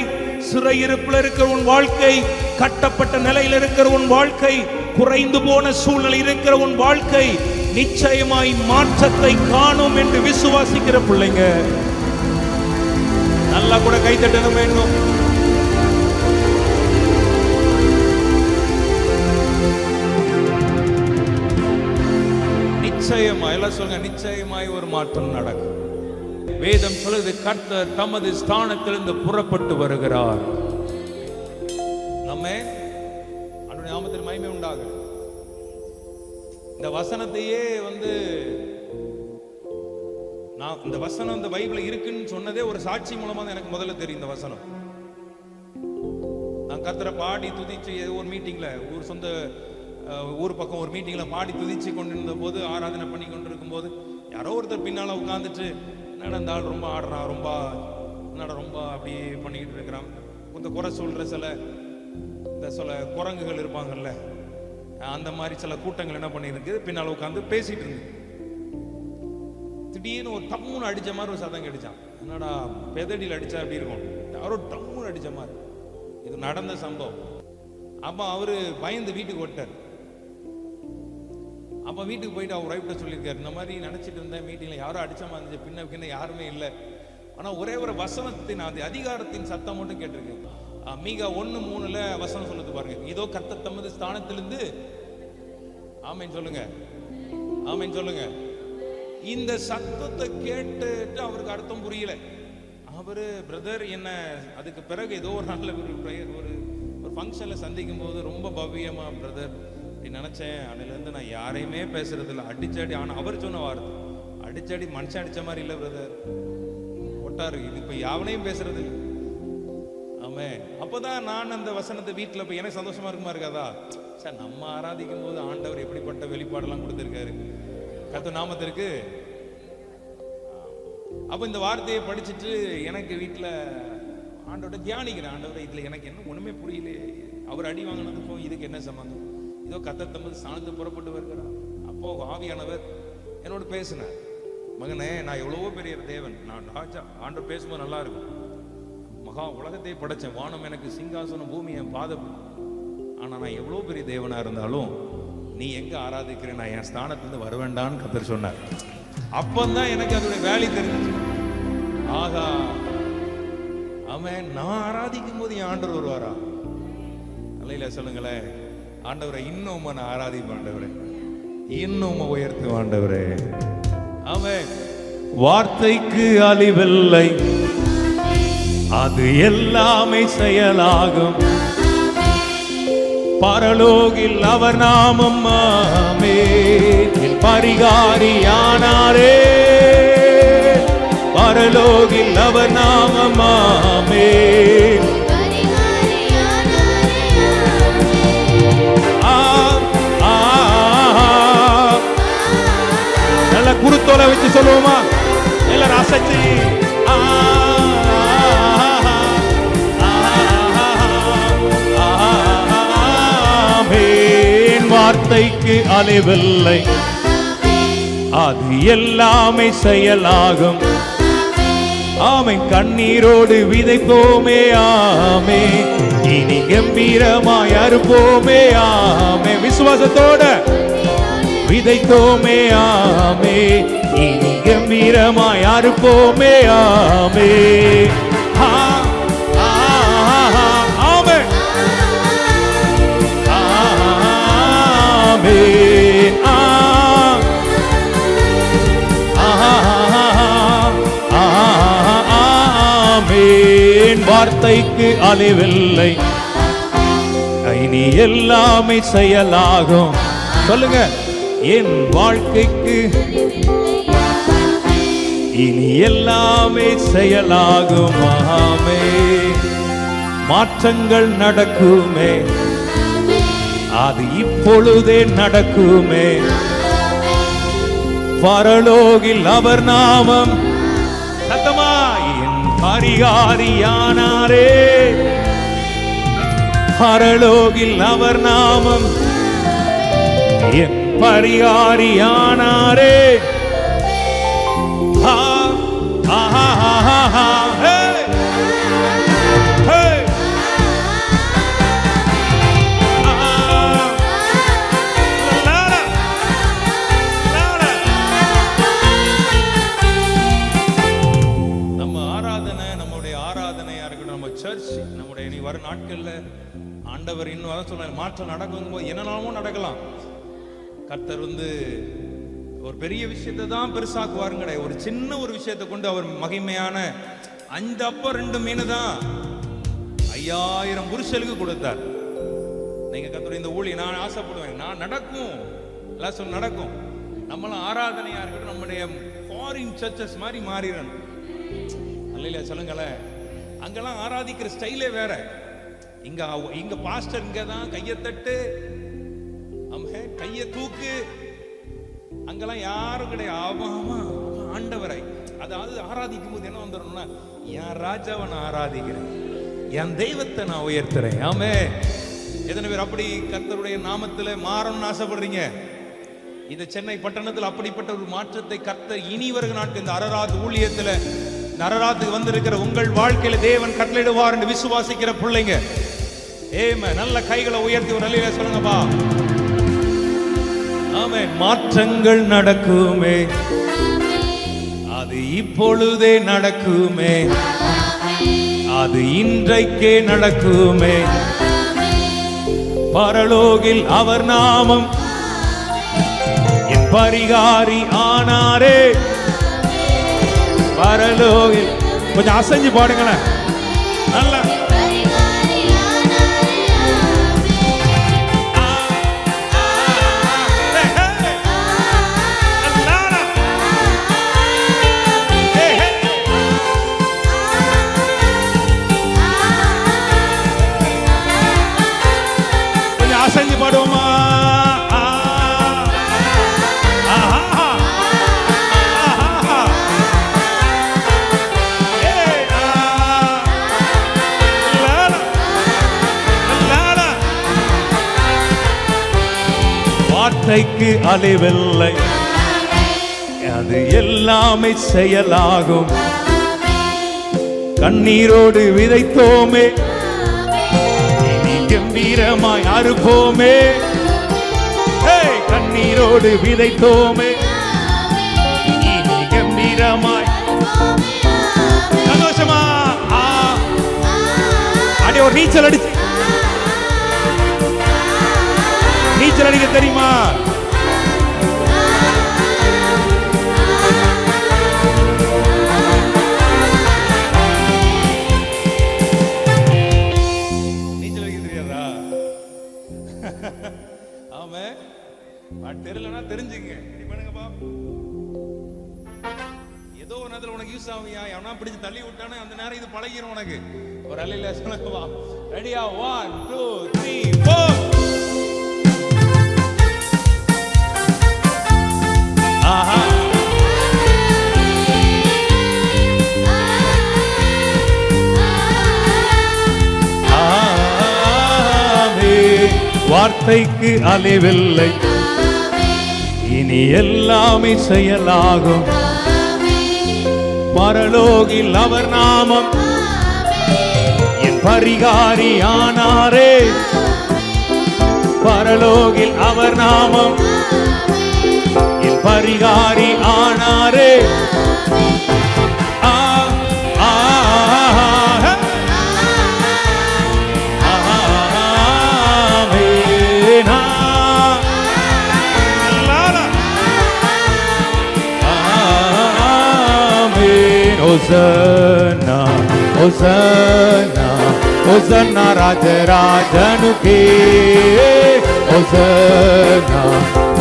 சிறையிருப்பில் இருக்கிற உன் வாழ்க்கை, கட்டப்பட்ட நிலையில் இருக்கிற உன் வாழ்க்கை, குறைந்து போன சூழ்நிலை இருக்கிற உன் வாழ்க்கை நிச்சயமாய் மாற்றத்தை காணும் என்று விசுவாசிக்கிற பிள்ளைங்க நல்லா கூட கைத்தட்ட வேண்டும். நிச்சயமாய், எல்லாம் சொல்லுங்க, நிச்சயமாய் ஒரு மாற்றம் நடக்கும். வேதம் சொல்லுது, கர்த்தர் தமது ஸ்தானத்திலிருந்து புறப்பட்டு வருகிறார். நம்ம அவருடைய நாமத்திற்கு மகிமை உண்டாக. இந்த வசனத்தையே நான் இந்த வசனம் இந்த பைபிள்ல இருக்குன்னு சொன்னதே ஒரு சாட்சி மூலமா தான் எனக்கு முதல்ல தெரியும். இந்த வசனம் நான் கர்த்தரை பாடி துதிச்சு ஒரு மீட்டிங்ல சொந்த ஊர் பக்கம் ஒரு மீட்டிங்ல பாடி துதிச்சு கொண்டிருந்த போது, ஆராதனை பண்ணி கொண்டிருக்கும் போது யாரோ ஒருத்தர் பின்னால உட்காந்துட்டு, நடந்தால் ரொம்ப ஆடுறான், ரொம்ப அப்படி பண்ணிக்கிட்டு இருக்கிறான், கொஞ்சம் குறை சொல்ற சில குரங்குகள் இருப்பாங்கல்ல, அந்த மாதிரி சில கூட்டங்கள் என்ன பண்ணிருக்கு, பின்னால உட்காந்து பேசிட்டு இருந்து திடீர்னு ஒரு டம்முன்னு அடிச்ச மாதிரி ஒரு சத்தம் கிடைச்சான். என்னடா பெதடியில் அடிச்சா எப்படி இருக்கும், யாரோ டம்முன்னு அடிச்ச மாதிரி. இது நடந்த சம்பவம். அப்ப அவரு பயந்து வீட்டுக்கு ஓட்டார். அப்ப வீட்டுக்கு போயிட்டு அவர் ஒய்ஃப்ட சொல்லியிருக்காரு, இந்த மாதிரி நினைச்சிட்டு இருந்தேன், மீட்டிங்ல யாரோ அடிச்ச மாதிரி இருந்துச்சு, பின்ன யாருமே இல்லை, ஆனா ஒரே ஒரு வசனத்தின் அது அதிகாரத்தின் சத்தம் மட்டும் கேட்டிருக்கேன். மீகா 1:3 வசனம் சொல்லுது பாருங்க, இதோ கர்த்தர் தமது ஸ்தானத்திலிருந்து, ஆமென் சொல்லுங்க, ஆமென் சொல்லுங்க. இந்த சத்தத்தை கேட்டுட்டு அவருக்கு அர்த்தம் புரியல. அவரு பிரதர் என்ன அதுக்கு பிறகு ஏதோ ஒரு நல்ல ஒரு ஃபங்க்ஷன்ல சந்திக்கும் போது ரொம்ப பவ்யமா, பிரதர் நினைச்சேன், அன்னிலிருந்து நான் யாரையுமே பேசுறது இல்லை, அடிச்சடி. ஆனா அவர் சொன்ன வார்த்தை, அடிச்சடி மனுஷன் அடிச்ச மாதிரி இல்லை பிரதர், ஒட்டாரு, இது இப்ப யாவனையும் பேசுறது இல்லை. ஆமே. அப்பதான் நான் அந்த வசனத்தை வீட்டுல போய் எனக்கு சந்தோஷமா இருக்குமா இருக்காதா, சார் நம்ம ஆராதிக்கும் போது ஆண்டவர் எப்படிப்பட்ட வெளிப்பாடெல்லாம் கொடுத்திருக்காரு கர்த்தர் நாமத்திற்கு. அப்ப இந்த வார்த்தையை படிச்சுட்டு எனக்கு வீட்டுல ஆண்டவரை தியானிக்கிறேன், ஆண்டவரை இதுல எனக்கு என்ன ஒண்ணுமே புரியல, அவர் அடி வாங்கினதுக்கும் இதுக்கு என்ன சம்பந்தம், இதோ கர்த்தர் தமது ஸ்தானத்தை புறப்பட்டு வருகிறார். அப்போ ஆவியானவர் என்னோட பேசினார், மகனே நான் எவ்வளவோ பெரிய தேவன், நான் ராஜா, ஆண்டவர் பேசும்போது நல்லா இருக்கும், மகா உலகத்தை படைச்சேன், வானம் எனக்கு சிங்காசனம், பூமி என் பாதம், ஆனா நான் எவ்வளவு பெரிய தேவனா இருந்தாலும் நீ எங்க ஆராதிக்கிற, நான் என் ஸ்தானத்திலிருந்து வரவேண்டான்னு கர்த்தர் சொன்னார். அப்பந்தான் எனக்கு அதோட வேலை தெரிஞ்சிச்சு. ஆகா, அவன் நான் ஆராதிக்கும் போது என் ஆண்டவர் வருவாரா? அல்லையில சொல்லுங்களேன், ஆண்டவரை இன்னும் நான் ஆராதிப்பேன், ஆண்டவரே இன்னும் உயர்த்து ஆண்டவரே. அவன் வார்த்தைக்கு அழிவில்லை, அது எல்லாமே செயலாகும், பரலோகில் அவர் நாமம் ஆமென், பரிகாரியானாரே, பரலோகில் அவர் நாமம் ஆமென். நல்ல குருத்தோலை வச்சு சொல்லுவோமா எல்லாரும் அசைச்சு, வார்த்தைக்கு அழிவில்லை, அது எல்லாமே செயலாகும், ஆமென், கண்ணீரோடு விதைப்போமே ஆமே, இனி கம்பீரமாய் அறுப்போமே ஆமே, விசுவாசத்தோட விதைத்தோமே ஆமே, இனி கம்பீரமாய் அறுப்போமே ஆமே. வார்த்தைக்கு அழிவில்லை, இனி எல்லாமே செயலாகும். சொல்லுங்க, என் வாழ்க்கைக்கு இனி எல்லாமே செயலாகும், மாற்றங்கள் நடக்குமே, அது இப்பொழுதே நடக்குமே, பரலோகில் அவர் நாமம் சத்தமா, என் பரிகாரியானாரே, பரலோகில் அவர் நாமம் என் பரிகாரியானாரே. வர நாட்கள்ல ஆண்டவர் இன்னும் வர சொன்ன மாற்றம் நடக்கும் போது என்னெல்லாமோ நடக்கலாம். கர்த்தர் ஒரு பெரிய விஷயத்தை தான் பெருசாக்குவாருங்க. ஒரு சின்ன ஒரு விஷயத்தை கொண்டு அவர் மகிமையான 5 அப்பம் 2 மீன் தான் 5000 புருஷலுக்கு கொடுத்தார். நீங்க கர்த்தருடைய இந்த ஊழியம் நான் ஆசைப்படுவேன், நான் நடக்கும், எல்லாம் சொல்ல நடக்கும். நம்மளும் ஆராதனையா இருக்கட்டும், நம்முடைய ஃபாரின் சர்ச்சஸ் மாதிரி மாறிடணும். அல்லையா சொல்லுங்களேன். அங்கெல்லாம் ஆராதிக்கிற ஸ்டைலே வேற. இங்க பாஸ்டர் இங்க தான் கையை தட்டு, கையை தூக்கு. அங்கெல்லாம் யாரும் கிடையாது. ஆண்டவரை அதாவது ஆராதிக்கும் போது என்ன வந்துடணும்னா, என் ராஜாவை நான் ஆராதிக்கிறேன், என் தெய்வத்தை நான் உயர்த்துறேன். ஆமே. எத்தனை பேர் அப்படி கர்த்தருடைய நாமத்துல மாறணும்னு ஆசைப்படுறீங்க? இந்த சென்னை பட்டணத்தில் அப்படிப்பட்ட ஒரு மாற்றத்தை கர்த்தர் இனி வருகிற நாட்கள் இந்த அரராத் ஊழியத்துல நரராத்துக்கு வந்திருக்கிற உங்கள் வாழ்க்கையில தேவன் கட்டளையிடுவார் என்று விசுவாசிக்கிற பிள்ளைங்க, ஏமே நல்ல கைகளை உயர்த்தி ஒரு நல்ல சொல்லுங்கப்பா. ஆமென். மாற்றங்கள் நடக்குமே, அது இப்பொழுதே நடக்குமே, அது இன்றைக்கே நடக்குமே. பரலோகில் அவர் நாமம் என் பரிகாரி ஆனாரே, பரலோகில். கொஞ்சம் அசைஞ்சு பாடுங்களேன். நல்லா கொஞ்சம் அசைஞ்சு பாடுவோமா? வார்த்தைக்கு அழிவில்லை, அது எல்லாமே செயலாகும். கண்ணீரோடு விதைத்தோமே, இனி கம்பீரமாய் அறுப்போமே. கண்ணீரோடு விதைத்தோமே, இனி கம்பீரமாய். சந்தோஷமா அடி ஒரு நீச்சல் அடிச்சு. நீச்சல் அடிக்க தெரியுமா? நீச்சல் அடிக்க தெரியாதா? ஆமா. தெரியலன்னா தெரிஞ்சுங்க. பண்ணுங்கப்பா. ஏதோ ஒரு நேரத்தில் உனக்கு யூஸ் ஆகுயா, எவனா பிடிச்சு தள்ளி விட்டானே அந்த நேரம் இது பழகிரும் உனக்கு. ஒரு அலையில சொல்லுங்கப்பா. ரெடியா? 1 2 3 4. வார்த்தைக்கு அழிவில்லை, இனி எல்லாமே செயலாகும். பரலோகில் அவர் நாமம் என் பரிகாரி ஆனாரே, பரலோகில் அவர் நாமம் என் பரிகாரி ஆனாரே. Hosanna, Hosanna, Hosanna Rajanuke. Hosanna,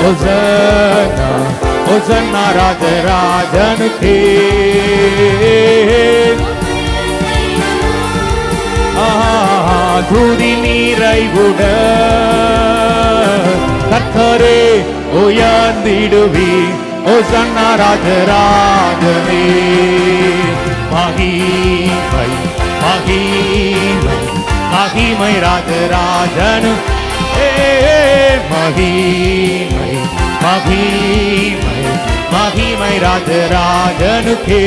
Hosanna, Hosanna Rajanuke. துதி நீரைவுட கர்த்தரே உயர்ந்திடுவி. Hosanna Rajarajane, மகிமை மகிமை மகிமை ராஜராஜனு மகிமை மகிமை மகிமை ராஜராஜனுக்கே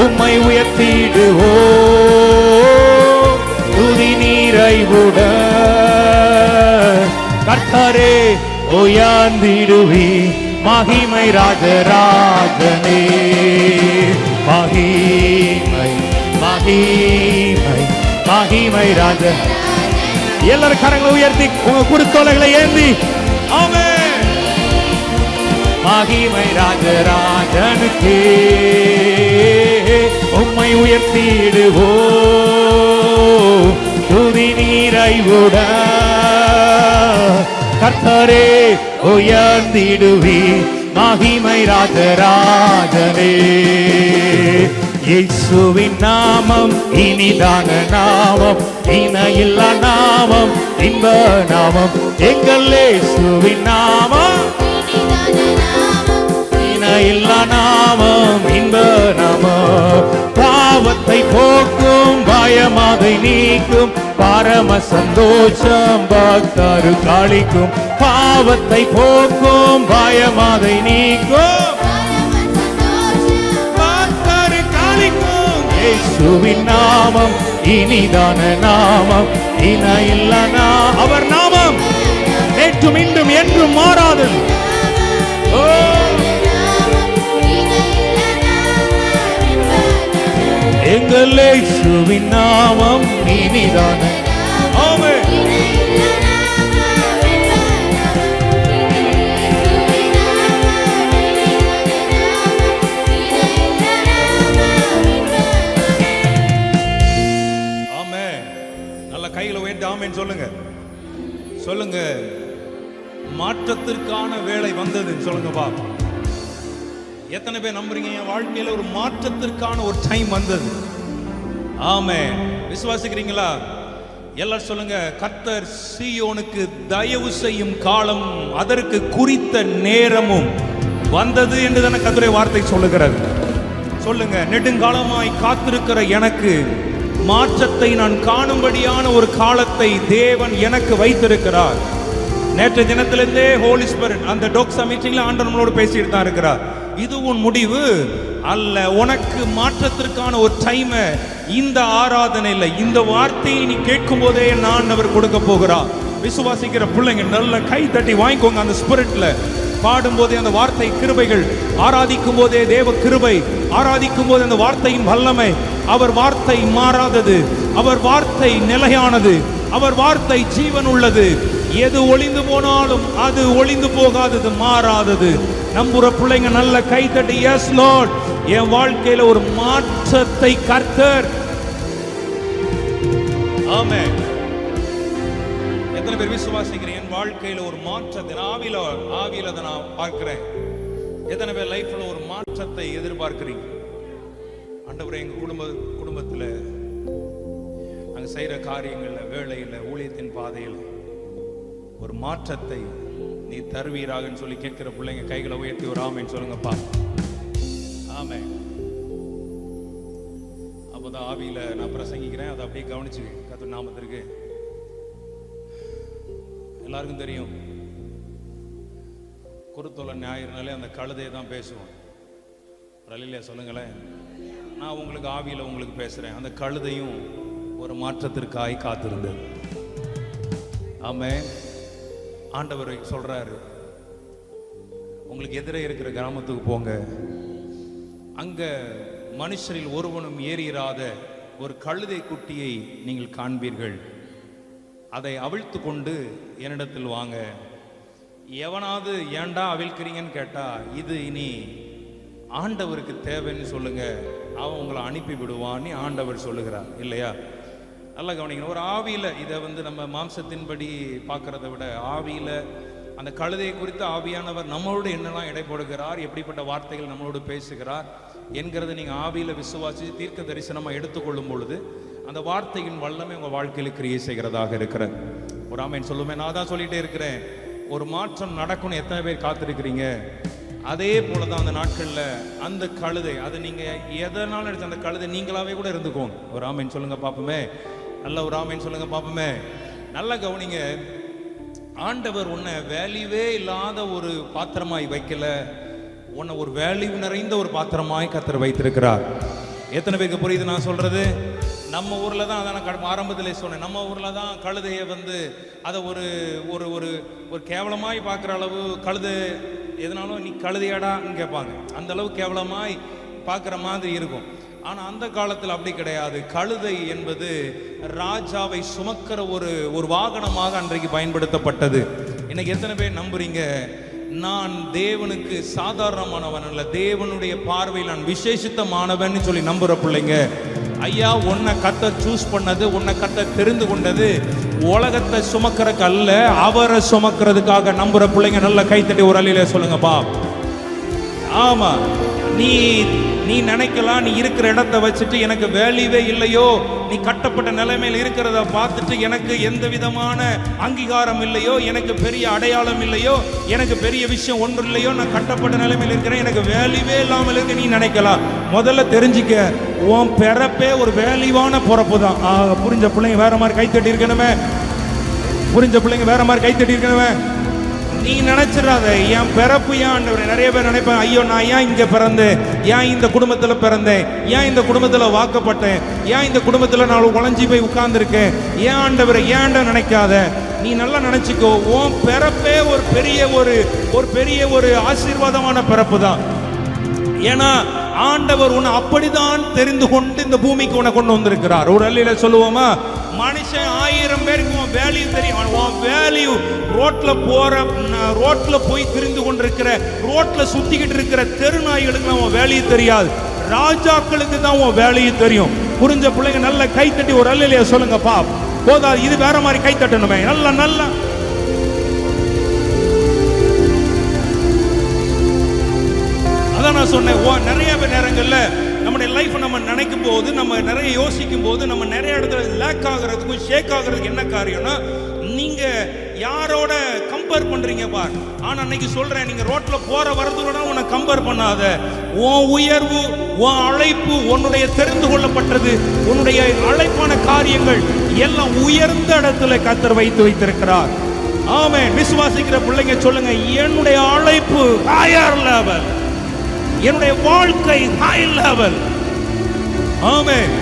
உம்மை உயர்த்திடுவோ துதி நிறைவுட கர்த்தரே உயர்ந்திடுவி மகிமை ராஜராஜனே மகிமை மகிமை மகிமை ராஜ எல்லாரும் கரங்களை உயர்த்தி உங்க குருத்தோலைகளை ஏந்தி ஆமென் மகிமை ராஜராஜனுக்கு உம்மை உயர்த்திடுவோ துதி நிறைவுட கர்த்தரே உயர்ந்திடுவி மகிமை ராஜராஜனே இயேசுவின் நாமம் இனிதான நாமம் இணையில்லா நாமம் இன்ப நாமம் எங்கள் இயேசுவின் நாமம் இணையில்லா நாமம் இன்ப நாமம் பாவத்தை போக்கும் பயமாதை நீக்கும் பரம சந்தோஷம் பக்தரு காளிக்கும் பாவத்தை போக்கும் பயமாதை நீக்கும் பக்தரு காளிக்கும் இயேசுவின் நாமம் இனிதான நாமம் இணையில்லா அவர் நாமம் நேற்றும் இன்றும் என்றும் மாறாதது எங்கள் இயேசுவின் நாமம் இனிதான ஆமென் ஆமென். நல்ல கைகளை உயர்த்தி ஆமென் சொல்லுங்க. சொல்லுங்க, மாற்றத்திற்கான வேலை வந்ததுன்னு சொல்லுங்க பாப்பா. எத்தனை பேர் நம்புறீங்க என் வாழ்க்கையில ஒரு மாற்றத்திற்கான ஒரு டைம் வந்தது? ஆமென். விசுவாசிக்கிறீங்களா? எல்லாரும் சொல்லுங்க, கர்த்தர் சீயோனுக்கு தயவு செய்யும் காலம் அதற்கு குறித்த நேரமும் வந்தது என்று தானே கர்த்தருடைய வார்த்தை சொல்லுகிறது. சொல்லுங்க, நெடுங்காலமாய் காத்திருக்கிற எனக்கு மாற்றத்தை நான் காணும்படியான ஒரு காலத்தை தேவன் எனக்கு வைத்திருக்கிறார். நேற்று தினத்திலிருந்தே ஹோலி ஸ்பிரிட் அந்த டோக்ஸா மீட்டிங்ல ஆண்டவர் நம்மளோடு பேசிட்டு தான் இருக்கிறார். இது உன் முடிவு அல்ல, உனக்கு மாற்றத்திற்கான ஒரு டைம் இந்த ஆராதனையில் இந்த வார்த்தையை நீ கேட்கும் போதே நான் அவர் கொடுக்க போகிறார். விசுவாசிக்கிற பிள்ளைங்க நல்ல கை தட்டி வாங்கிக்கோங்க. அந்த ஸ்பிரிட்ல பாடும்போதே அந்த வார்த்தை கிருபைகள், ஆராதிக்கும் போதே தேவ கிருபை, ஆராதிக்கும் போது அந்த வார்த்தையின் வல்லமை. அவர் வார்த்தை மாறாதது, அவர் வார்த்தை நிலையானது, அவர் வார்த்தை ஜீவன் உள்ளது. எது ஒளிந்து போனாலும் அது ஒளிந்து போகாதது, மாறாதது. நம்புற பிள்ளைங்க நல்ல கை தட்டி எஸ் லார்ட், என் வாழ்க்கையில ஒரு மாற்றத்தை கர்த்தர். ஆமென். எத்தனை பேர் விசுவாசிக்கிறேன் என் வாழ்க்கையில ஒரு மாற்றத்தை ஆவியில நான் பார்க்கிறேன்? எத்தனை பேர் லைஃப்ல ஒரு மாற்றத்தை எதிர்பார்க்கிறீங்க? ஆண்டவரே, எங்க குடும்பத்துல நாங்க செய்யற காரியங்கள்ல, வேலையில, ஊழியத்தின் பாதையில் ஒரு மாற்றத்தை நீ தருவீராகன்னு சொல்லி கேட்கிற பிள்ளைங்க கைகளை உயர்த்தி ஒரு ஆமென் சொல்லுங்கப்பா. ஆமென். அப்போதான் ஆவியில நான் பிரசங்கிக்கிறேன், அதை அப்படியே கவனிச்சு கர்த்தர் நாமத்திற்கு. எல்லாருக்கும் தெரியும், குருத்தோலை ஞாயிறுனாலே அந்த கழுதையை தான் பேசுவோம். இல்லையா? சொல்லுங்களேன். நான் உங்களுக்கு ஆவியில உங்களுக்கு பேசுறேன். அந்த கழுதையும் ஒரு மாற்றத்திற்காய் காத்திருந்தது. ஆமென். ஆண்டவர் சொல்றாரு, உங்களுக்கு எதிரே இருக்கிற கிராமத்துக்கு போங்க, அங்க மனுஷரில் ஒருவனும் ஏறிராத ஒரு கழுதை குட்டியை நீங்கள் காண்பீர்கள். அதை அவிழ்த்து கொண்டு என்னிடத்தில் வாங்க. எவனாவது ஏண்டா அவிழ்க்கிறீங்கன்னு கேட்டா, இது இனி ஆண்டவருக்கு தேவைன்னு சொல்லுங்க, அவன் உங்களை அனுப்பி விடுவான்னு ஆண்டவர் சொல்லுகிறார். இல்லையா? நல்லா கவனிக்கணும். ஒரு ஆவியில இதை நம்ம மாம்சத்தின்படி பார்க்கறத விட ஆவியில அந்த கழுதையை குறித்து ஆவியானவர் நம்மளோடு என்னெல்லாம் இடைப்படுகிறார், எப்படிப்பட்ட வார்த்தைகள் நம்மளோடு பேசுகிறார் என்கிறத நீங்க ஆவியில விசுவாசி தீர்க்க தரிசனமா எடுத்துக்கொள்ளும் பொழுது அந்த வார்த்தையின் வல்லமை உங்க வாழ்க்கையில கிரியை செய்கிறதாக இருக்கிறது. ஒரு ஆமென் சொல்லுமே. நான் தான் சொல்லிட்டே இருக்கிறேன், ஒரு மாற்றம் நடக்கணும். எத்தனை பேர் காத்திருக்கிறீங்க? அதே போலதான் அந்த நாட்கள்ல அந்த கழுதை, அது நீங்க எதனால நினைச்ச அந்த கழுதை நீங்களாவே கூட இருந்துக்கோங்க. ஒரு ஆமேன் சொல்லுங்க பாப்போமே. நல்ல ஒரு ஆமேன் சொல்லுங்க பாப்போமே. நல்லா கவனிங்க. ஆண்டவர் உன்னை வேல்யூவே இல்லாத ஒரு பாத்திரமாய் வைக்கல, உன்னை ஒரு வேல்யூ நிறைந்த ஒரு பாத்திரமாய் கர்த்தர் வைத்திருக்கிறார். எத்தனை பேருக்கு புரியுது நான் சொல்றது? நம்ம ஊர்ல தான், அதான் ஆரம்பத்திலே சொன்னேன், நம்ம ஊர்ல தான் கழுதையை அதை ஒரு ஒரு ஒரு ஒரு கேவலமாய் பார்க்குற அளவு, கழுதை எதனாலும் நீ கழுதையாடான்னு கேட்பாங்க. அந்த அளவு கேவலமாய் பார்க்குற மாதிரி இருக்கும். ஆனா அந்த காலத்தில் அப்படி கிடையாது. கழுதை என்பது ராஜாவை சுமக்கிற ஒரு வாகனமாக அன்றைக்கு பயன்படுத்தப்பட்டது. இன்னைக்கு எத்தனை பேர் நம்புறீங்க நான் தேவனுக்கு சாதாரணமானவன் அல்ல, தேவனுடைய பார்வையில் நான் விசேஷித்தமானவன் சொல்லி நம்புற பிள்ளைங்க? ஐயா, உன்னை கர்த்தர் சூஸ் பண்ணது, உன்னை கர்த்தர் தெரிந்து கொண்டது உலகத்தை சுமக்கிறதுக்கு அல்ல, அவரை சுமக்கிறதுக்காக நம்புற பிள்ளைங்க நல்ல கைத்தட்டி ஒரு அலையில சொல்லுங்கப்பா. ஆமா, நீ நினைக்கலாம், நீ இருக்கிற இடத்த வச்சுட்டு எனக்கு வேல்யூவே இல்லையோ, நீ கட்டப்பட்ட நிலைமையில் இருக்கிறத பார்த்துட்டு எனக்கு எந்த விதமான அங்கீகாரம் இல்லையோ, எனக்கு பெரிய அடையாளம் இல்லையோ, எனக்கு பெரிய விஷயம் ஒன்று இல்லையோ, நான் கட்டப்பட்ட நிலைமையில் இருக்கிறேன், எனக்கு வேல்யூவே இல்லாமல் இருக்கு நீ நினைக்கலாம். முதல்ல தெரிஞ்சுக்க, உன் பிறப்பே ஒரு வேல்யூவான பிறப்பு தான். புரிஞ்ச பிள்ளைங்க வேற மாதிரி கைத்தட்டி இருக்கணுமே. புரிஞ்ச பிள்ளைங்க வேற மாதிரி கைத்தட்டி இருக்கணுமே. நீ நினைச்சிடாத என் பிறப்பு ஏன் ஆண்டவரே. நிறைய பேர் நினைப்பேன், ஐயோ நான் ஏன் இங்க பிறந்தேன், ஏன் இந்த குடும்பத்துல பிறந்தேன், ஏன் இந்த குடும்பத்துல வாக்கப்பட்டேன், ஏன் இந்த குடும்பத்துல நான் உழைஞ்சி போய் உட்கார்ந்துருக்கேன், ஏன் ஆண்டவரே ஏன்டா நினைக்காத. நீ நல்லா நினைச்சுக்கோ, உன் பிறப்பே ஒரு பெரிய ஒரு ஆசீர்வாதமான பிறப்பு தான். ஏன்னா ஆண்டவர் உன்னை அப்படிதான் தெரிந்து கொண்டு இந்த பூமிக்கு உன்னை கொண்டு வந்திருக்கிறார். ஒரு அல்லையில சொல்லுவோமா, மனுஷன் 1000 பேருக்கு உன் வேல்யூ தெரியும். உன் வேல்யூ ரோட்ல போய் திரிந்து கொண்டிருக்கிற, ரோட்ல சுத்திக்கிட்டு இருக்கிற தெருநாய்களுக்கு உன் வேல்யூ தெரியாது. ராஜாக்களுக்கு தான் உன் வேல்யூ தெரியும். புரிஞ்ச பிள்ளைங்க நல்ல கைத்தட்டி ஒரு அல்லையில சொல்லுங்கப்பா. போதா, இது வேற மாதிரி கைத்தட்டணுமே. நல்லா அதான் நான் சொன்னேன். நிறைய நேரங்கள்ல நம்முடைய லைஃப் நம்ம நினைக்கும் போது, நம்ம நிறைய யோசிக்கும் போது, நம்ம நிறைய இடத்துல லேக் ஆகிறதுக்கும் ஷேக் ஆகிறதுக்கு என்ன காரியம்னா, நீங்க யாரோட கம்பேர் பண்றீங்க பார். ஆனா அன்னைக்கு சொல்றேன், நீங்க ரோட்ல போற வரதோட உன்னை கம்பேர் பண்ணாத. உன் உயர்வு, உன் அழைப்பு, உன்னுடைய தெரிந்து கொள்ளப்பட்டது, உன்னுடைய அழைப்பான காரியங்கள் எல்லாம் உயர்ந்த இடத்துல கர்த்தர் வைத்திருக்கிறார். ஆமென். விசுவாசிக்கிற பிள்ளைங்க சொல்லுங்க, என்னுடைய அழைப்பு ஹையர் லெவல், என்னுடைய வாழ்க்கை ஹை லெவல். ஆமென்,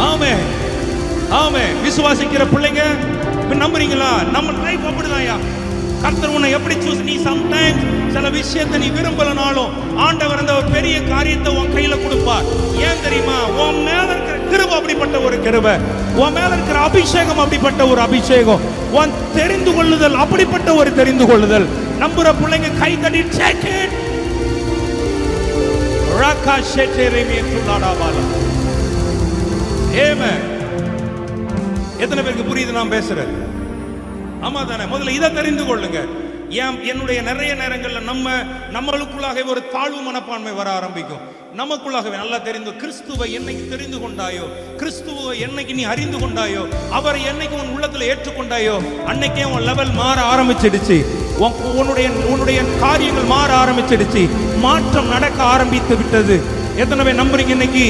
ஆமென், ஆமென். விசுவாசிக்கிற பிள்ளைங்க நம்புறீங்களா? நம்ம லைஃப் அப்படிதான்யா. கர்த்தர் உன்னை எப்படி சூஸ், நீ சம்டைம்ஸ் சில விஷயத்தை நீ விரும்பலனாலும் ஆண்டவர் அந்த பெரிய காரியத்தை உன் கையில கொடுப்பார். ஏன் தெரியுமா? உன் மேல இருக்கிற கிருபை அப்படிப்பட்ட ஒரு கிருபை, உன் மேல இருக்கிற அபிஷேகம் அப்படிப்பட்ட ஒரு அபிஷேகம், உன் தெரிந்து கொள்ளுதல் அப்படிப்பட்ட ஒரு தெரிந்து கொள்ளுதல். நம்புற பிள்ளைங்க கை தட்டி check it. ராகா ஷெட்டேரேமே துலாடாபாலா. ஆமென். எத்தனை பேருக்கு புரியுது நான் பேசுறது? ஆமா தானே? முதல்ல இதை தெரிந்து கொள்ளுங்க. என்னுடைய நிறைய நேரங்கள்ல நம்மளுக்குள்ளாக ஒரு தாழ்வு மனப்பான்மை வர ஆரம்பிக்கும். நமக்குள்ளாகவே நல்லா தெரிந்து, கிறிஸ்துவை என்னைக்கு தெரிந்து கொண்டாயோ, கிறிஸ்துவை என்னைக்கு நீ அறிந்து கொண்டாயோ, அவரை என்னைக்கு உன் உள்ளத்துல ஏற்றுக்கொண்டாயோ, அன்னைக்கே உன் லெவல் மாற ஆரம்பிச்சிடுச்சு. உன்னுடைய காரியங்கள் மாற ஆரம்பிச்சிடுச்சு. மாற்றம் நடக்க ஆரம்பித்து விட்டது. எத்தனை பேர் நம்புறீங்க? இன்னைக்கு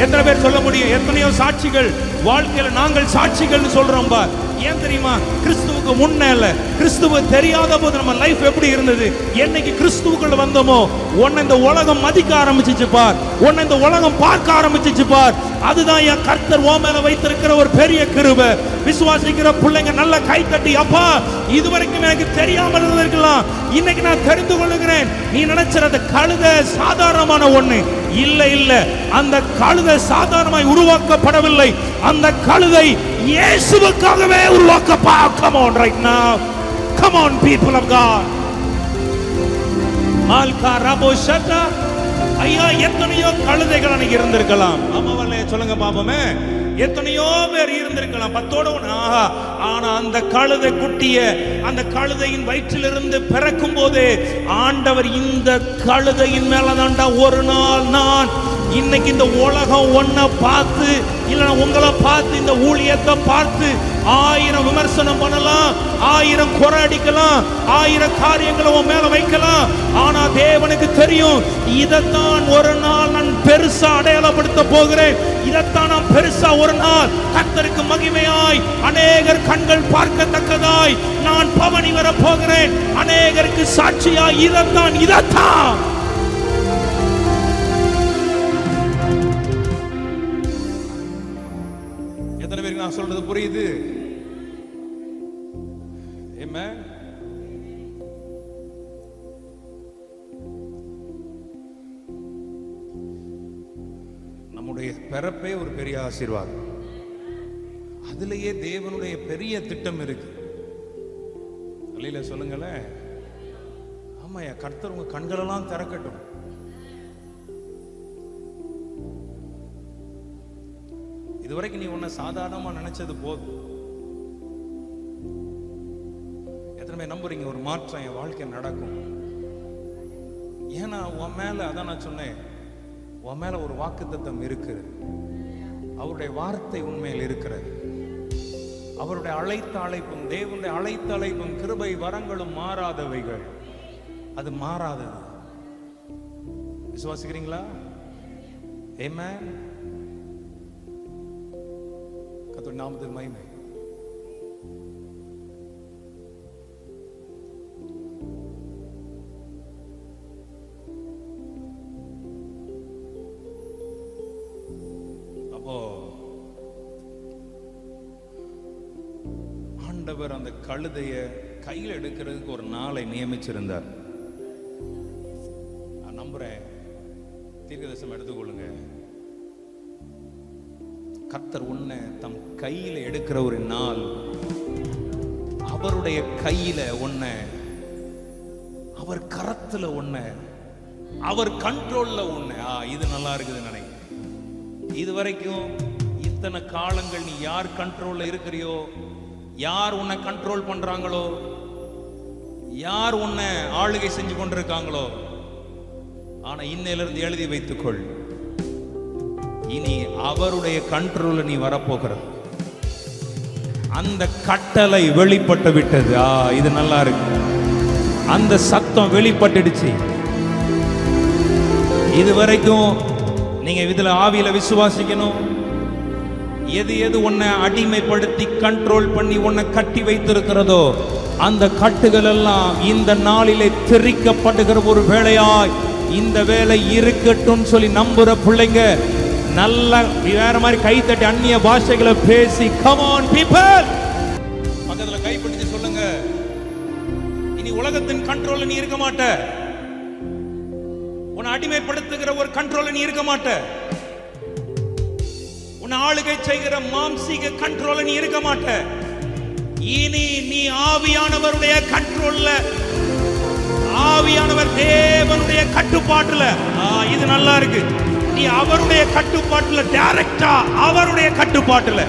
எத்தனை பேர் சொல்ல முடியும்? எத்தனையோ சாட்சிகள் வாழ்க்கையில நாங்கள் சாட்சிகள்னு சொல்றோம் பா. ஏன் தெரியுமா? கிறிஸ்துவுக்கு முன்ன கிறிஸ்துவ தெரியாத போது நம்ம லைஃப் எப்படி இருந்தது. என்னைக்கு கிறிஸ்துவுக்குள்ள வந்தோமோ, உன்னை இந்த உலகம் மதிக்க ஆரம்பிச்சிச்சு பார், உன்னை இந்த உலகம் பார்க்க ஆரம்பிச்சிச்சு பார். அதுதான் என் கர்த்தர் உன் மேல வைத்திருக்கிற ஒரு பெரிய கிருபை. விசுவாசிக்கிற பிள்ளைங்க நல்ல கை தட்டி, அப்பா இதுவரைக்கும் எனக்கு தெரியாமல் இருந்திருக்கலாம், இன்னைக்கு நான் தெரிந்து கொள்ளுகிறேன். நீ நினைச்சது கழுதை சாதாரணமான ஒண்ணு இல்ல. அந்த கழுதை சாதாரணமாய் உருவாக்கப்படவில்லை. அந்த கழுதை இயேசுவுக்காகவே உருவாக்கப்பா. Come on right now. Come on people of God. மால்கா ரபோஷட்டா. ஐயா, எத்தனையோ கழுதைகள் அன்னைக்கு இருந்திருக்கலாம். ஆமாவல்ல, சொல்லுங்க பாப்போமே. எத்தனையோ பேர் இருந்திருக்கலாம் 10ஓட 1. ஆனா அந்த கழுதை குட்டிய அந்த கழுதையின் வயிற்றிலிருந்து பிறக்கும் போது ஆண்டவர் இந்த கழுதையின் மேலதான்டா ஒரு நாள் நான் இன்னைக்கு இந்த உலகம் ஒன்ன பார்த்து இல்லைன்னா உங்களை பார்த்து இந்த ஊழியத்தை பார்த்து 1000 விமர்சனம் பண்ணலாம், 1000 குறை அடிக்கலாம், 1000 காரியங்களை உன் மேல வைக்கலாம். ஆனா தேவனுக்கு தெரியும், இதைத்தான் ஒரு நாள் நான் பெருசா அடையாளப்படுத்த போகிறேன். இதைத்தான் நான் பெருசா ஒரு நாள் கர்த்தருக்கு மகிமையாய் அநேகர் கண்கள் பார்க்கத்தக்கதாய் நான் பவனி வர போகிறேன். அநேகருக்கு சாட்சியாய் இதைத்தான். எத்தனை பேருக்கு நான் சொல்றது புரியுது? ஆமென். நம்முடைய பிறப்பே ஒரு பெரிய ஆசீர்வாதம். அதுலயே தேவனுடைய பெரிய திட்டம் இருக்கு. அல்லேலூயா சொல்லுங்களேன். ஆமாயா, கர்த்தர் உங்க கண்களெல்லாம் திறக்கட்டும். இதுவரைக்கும் நீ உன்னை சாதாரணமா நினைச்சது போதும். எத்தனை பேர் நம்புறீங்க ஒரு மாற்றம் என் வாழ்க்கை நடக்கும்? ஏன்னா உன் மேல, அதான் நான் சொன்னேன், உன் மேல ஒரு வாக்குத்தத்தம் இருக்கிறது. அவருடைய வார்த்தை உண்மையில் இருக்கிறது. அவருடைய அழைத்த அழைப்பும், தேவனுடைய அழைத்த அழைப்பும், கிருபை வரங்களும் மாறாதவைகள். அது மாறாதது. விசுவாசிக்கிறீங்களா? ஆமென். கர்த்தருடைய நாமத்துக்கு மகிமை. அப்போ ஆண்டவர் அந்த கழுதைய கையில் எடுக்கிறதுக்கு ஒரு நாளை நியமிச்சிருந்தார். நான் நம்புறேன், தீர்க்கதரிசனம் எடுத்துக்கொள்ளுங்க. கர்த்தர் உன்னை தம் கையில எடுக்கிற ஒரு நாள், அவருடைய கையில உன்னை, அவர் கரத்துல உன்னை, அவர் கண்ட்ரோல்ல உன்னை. இது நல்லா இருக்குது நினைக்கிறேன். இதுவரைக்கும் இத்தனை காலங்கள் நீ யார் கண்ட்ரோல்ல இருக்கிறியோ, யார் உன்னை கண்ட்ரோல் பண்றாங்களோ, யார் உன்னை ஆளுகை செஞ்சு கொண்டிருக்காங்களோ, ஆனா இன்னையிலிருந்து எழுதி வைத்துக்கொள், இனி அவருடைய கண்ட்ரோல்ல நீ வரப்போகிற. அந்த கட்டளை வெளிப்பட்டு விட்டது. இது நல்லா இருக்கு. அந்த சத்தம் வெளிப்பட்டுடுச்சு. இதுவரைக்கும் நீங்க இதுல ஆவியில விசுவாசிக்கணும். எது எது உன்னை அடிமைப்படுத்தி கண்ட்ரோல் பண்ணி உன்னை கட்டி வைத்திருக்கிறதோ, அந்த கட்டுகள் எல்லாம் இந்த நாளிலே திரிக்கப்படுகிற ஒரு வேளையாய் இந்த வேலை இருக்கட்டும் சொல்லி நம்புற பிள்ளைங்க நல்ல வேற மாதிரி கை தட்டி அந்நிய பாஷைகளை பேசி, come on people, பக்கத்துல கை பிடிச்சு சொல்லுங்க, இனி உலகத்தின் கண்ட்ரோல்ல நீ இருக்க மாட்ட. உன்னை அடிமைப்படுத்துகிற ஒரு கண்ட்ரோல்ல நீ இருக்க மாட்ட. உன்னை ஆளுகை செய்கிற மாம்சீக கண்ட்ரோல்ல நீ இருக்க மாட்ட. இனி நீ ஆவியானவருடைய கண்ட்ரோல்ல, ஆவியானவர் தேவனுடைய கட்டுப்பாட்டுல. இது நல்லா இருக்கு. நீ அவருடைய கட்டுப்பாட்டுல, டைரக்டா அவருடைய கட்டுப்பாட்டுல.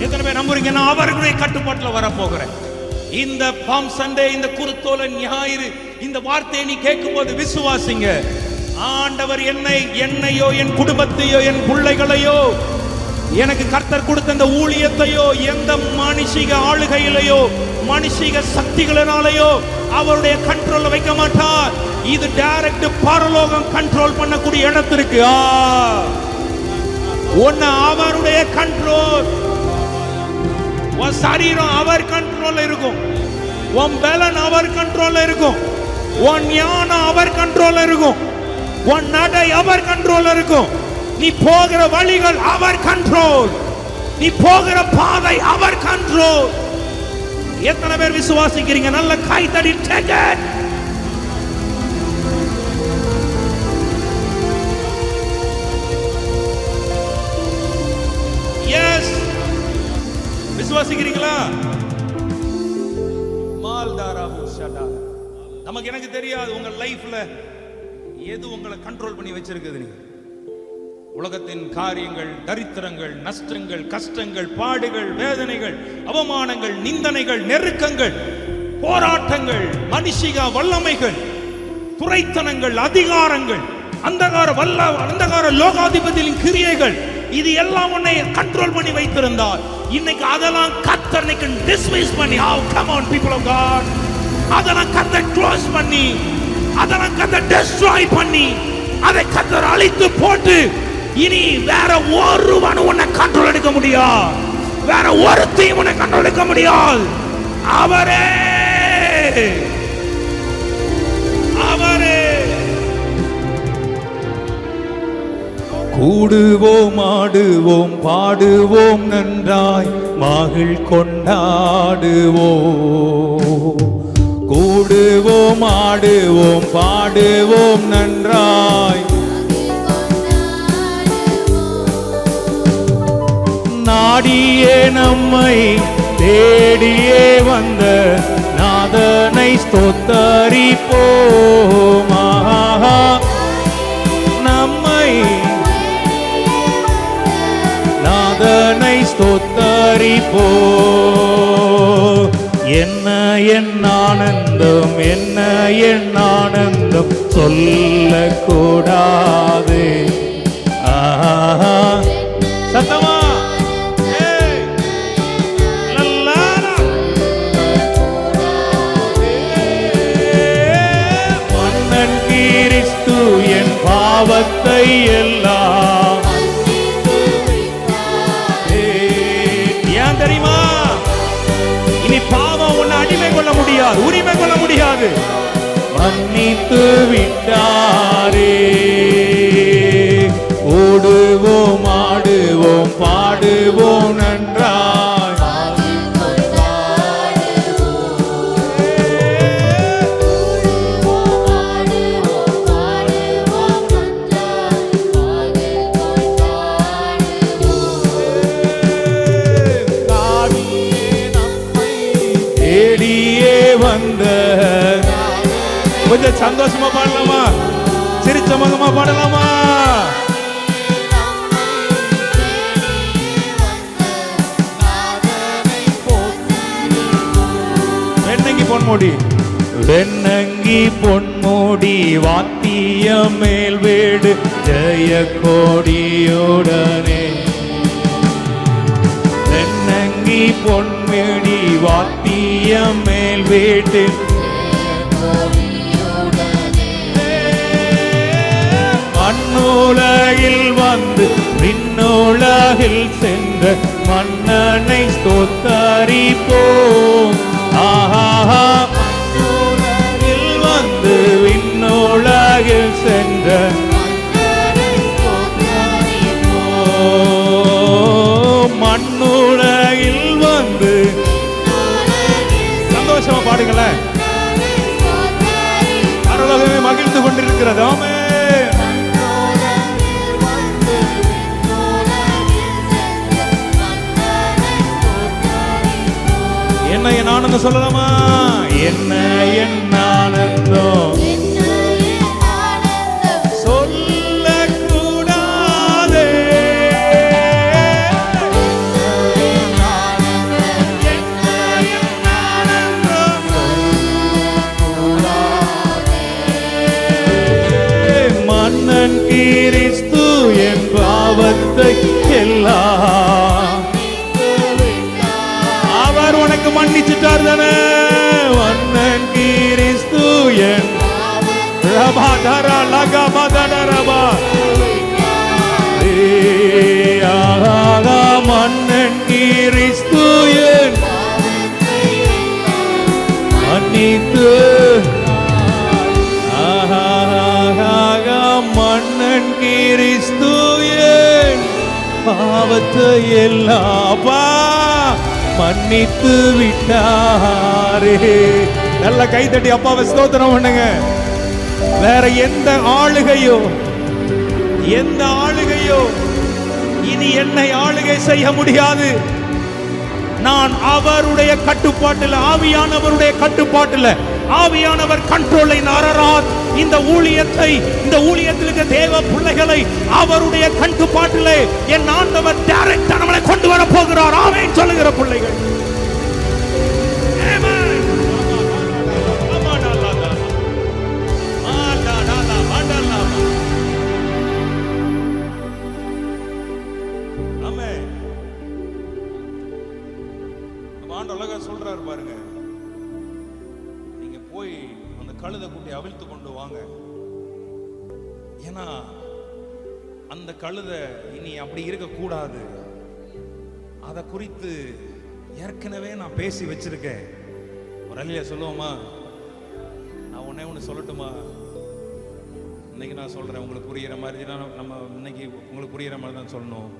எத்தனை பேர் நம்புறீங்க? நான் அவருடைய கட்டுப்பாட்டுல வர போகிறேன். இந்த பாம் சண்டே, இந்த குருத்தோல ஞாயிறு, இந்த வார்த்தையை நீ கேட்கும்போது விசுவாசிங்க. ஆண்டவர் என்னையோ, என் குடும்பத்தையோ, என் பிள்ளைகளையோ, எனக்கு கர்த்தர் கொடுத்த இந்த ஊழியத்தையோ, எந்த மனுஷிக ஆளுகையிலையோ, மனுஷிக சக்திகளினாலேயோ அவருடைய கண்ட்ரோல்ல வைக்க மாட்டார். இது டைரக்ட் பரலோகம் கண்ட்ரோல் பண்ணக்கூடிய இடத்திற்கு. ஒன்னு அவருடைய கண்ட்ரோல். உன் சரீரம் அவர் கண்ட்ரோல்ல இருக்கும். உன் பலன் அவர் கண்ட்ரோல்ல இருக்கும். உன் ஞானம் அவர் கண்ட்ரோல்ல இருக்கும். உன் நடை அவர் கண்ட்ரோல்ல இருக்கும். நீ போகிற வழிகள் அவர் கண்ட்ரோல். நீ போகிற பாதை அவர் கண்ட்ரோல். எத்தனை பேர் விசுவாசிக்கிறீங்க? நல்ல கை தட்டி take it. எஸ், விசுவாசிக்கிறீங்களா? மால்தாரா முஷடா. எனக்கு தெரியாது உங்க லைஃப்ல எது உங்களை கண்ட்ரோல் பண்ணி வச்சிருக்குது. நீங்க உலகத்தின் காரியங்கள், தரித்திரங்கள், நஷ்டங்கள், கஷ்டங்கள், பாடுகள், வேதனைகள், அவமானங்கள், நிந்தனைகள், நெருக்கங்கள், போராட்டங்கள், மனுஷிக வல்லமைகள், துரைத்தனங்கள், அதிகாரங்கள், அந்தகார லோகாதிபதியின் கிரியைகள், இது எல்லாம் உன்னை கண்ட்ரோல் பண்ணி வைத்திருந்தால் இன்னைக்கு அதெல்லாம் கர்த்தர் இன்னைக்கு டிஸ்மிஸ் பண்ணி, how come on people of God, அதெல்லாம் கர்த்தர் க்ளோஸ் பண்ணி, அதெல்லாம் கர்த்தர் டெஸ்ட்ராய் பண்ணி, அதை கர்த்தர் அழித்து போட்டு, இனி வேற ஒருவன் உன்னை கண்ட்ரோல் எடுக்க முடியாது, வேற ஒருத்தையும் உன்னை கண்ட்ரோல் எடுக்க முடியாது. அவரே கூடுவோம், ஆடுவோம், பாடுவோம், நன்றாய் மகிழ் கொண்டாடுவோம். கூடுவோம், ஆடுவோம், பாடுவோம், நன்றாய். நாடியே நம்மை தேடியே வந்த நாதனை ஸ்தோத்தரிப்போம். நம்மை நாதனை ஸ்தோத்தரிப்போம். என்ன என் ஆனந்தம், என்ன என் ஆனந்தம் சொல்லக்கூடாது. சத்தமா மன்னன் கிறிஸ்து என் பாவத்தை எல்லாம். ஏன் தெரியுமா? இனி பாவம் உன்னை அடிமை கொள்ள முடியாது, உரிமை கொள்ள முடியாது. மன்னித்து விட்டாரே. ஓடுவோம், ஆடுவோம், பாடுவோம், நன்றாய். தேடியே வந்த கொஞ்சம் சந்தோஷமா பாடலாமா? சிரிச்ச முகமா பாடலாமா? வெண்ணங்கி பொன்மோடி, வெண்ணங்கி பொன்மோடி, வாத்திய மேல் வீடு, ஜெய கோடியுடனே. வெண்ணங்கி பொன்மேடி, வாத்திய மேல் வீடு, மண்ணுலகில் வந்து விண்ணுலகில் சென்ற மன்னனை ஸ்தோத்தரிப்போம். ஆஹா, மண்ணுலகில் வந்து விண்ணுலகில் சென்ற மண்ணுலகில் வந்து. சந்தோஷமா பாடுங்களேன். பரலோகமே மகிழ்ந்து கொண்டிருக்கிறது. ஆமென். என்ன என் ஆனந்தம் சொல்லலாமா? என்ன என் ஆனந்தம் சொல்லக்கூடாதே. மன்னன் கிறிஸ்து என் பாவத்தை எல்லாம் உனக்கு மன்னிச்சுட்டார் தானே. மன்னன் கிறிஸ்து என் ரபா தரா லகா மதன ரபா. மன்னன் கிறிஸ்து என் மன்னித்து. மன்னன் கிறிஸ்து என் பாவத்தை எல்லாப்பா மன்னித்து விட்டாரே. நல்ல கைதட்டி அப்பாவை ஸ்தோத்திரம் பண்ணுங்க. வேற எந்த ஆளுகையோ இனி என்னை ஆளுகை செய்ய முடியாது. நான் அவருடைய கட்டுப்பாட்டில், ஆவியானவருடைய கட்டுப்பாட்டில், ஆவியானவர் கண்ட்ரோலை நாரராத் இந்த ஊழியத்திற்கு தேவ பிள்ளைகளை அவருடைய கட்டுப்பாட்டிலே என் ஆண்டவர் டைரக்டா நம்மளை கொண்டு வர போகிறார். ஆமென் சொல்லுகிற பிள்ளைகள். ஆமென். கழுதை குட்டி அவிழ்த்து கொண்டு வாங்க. ஏன்னா அந்த கழுதை இனி அப்படி இருக்கக்கூடாது. அதை குறித்து ஏற்கனவே நான் பேசி வச்சிருக்கேன். ஒரு அல்லையா சொல்லுவோமா? நான் ஒன்று சொல்லட்டுமா? இன்னைக்கு நான் சொல்றேன், உங்களுக்கு புரியுற மாதிரி தான். நம்ம இன்னைக்கு உங்களுக்கு புரியுற மாதிரி தான் சொல்லணும்.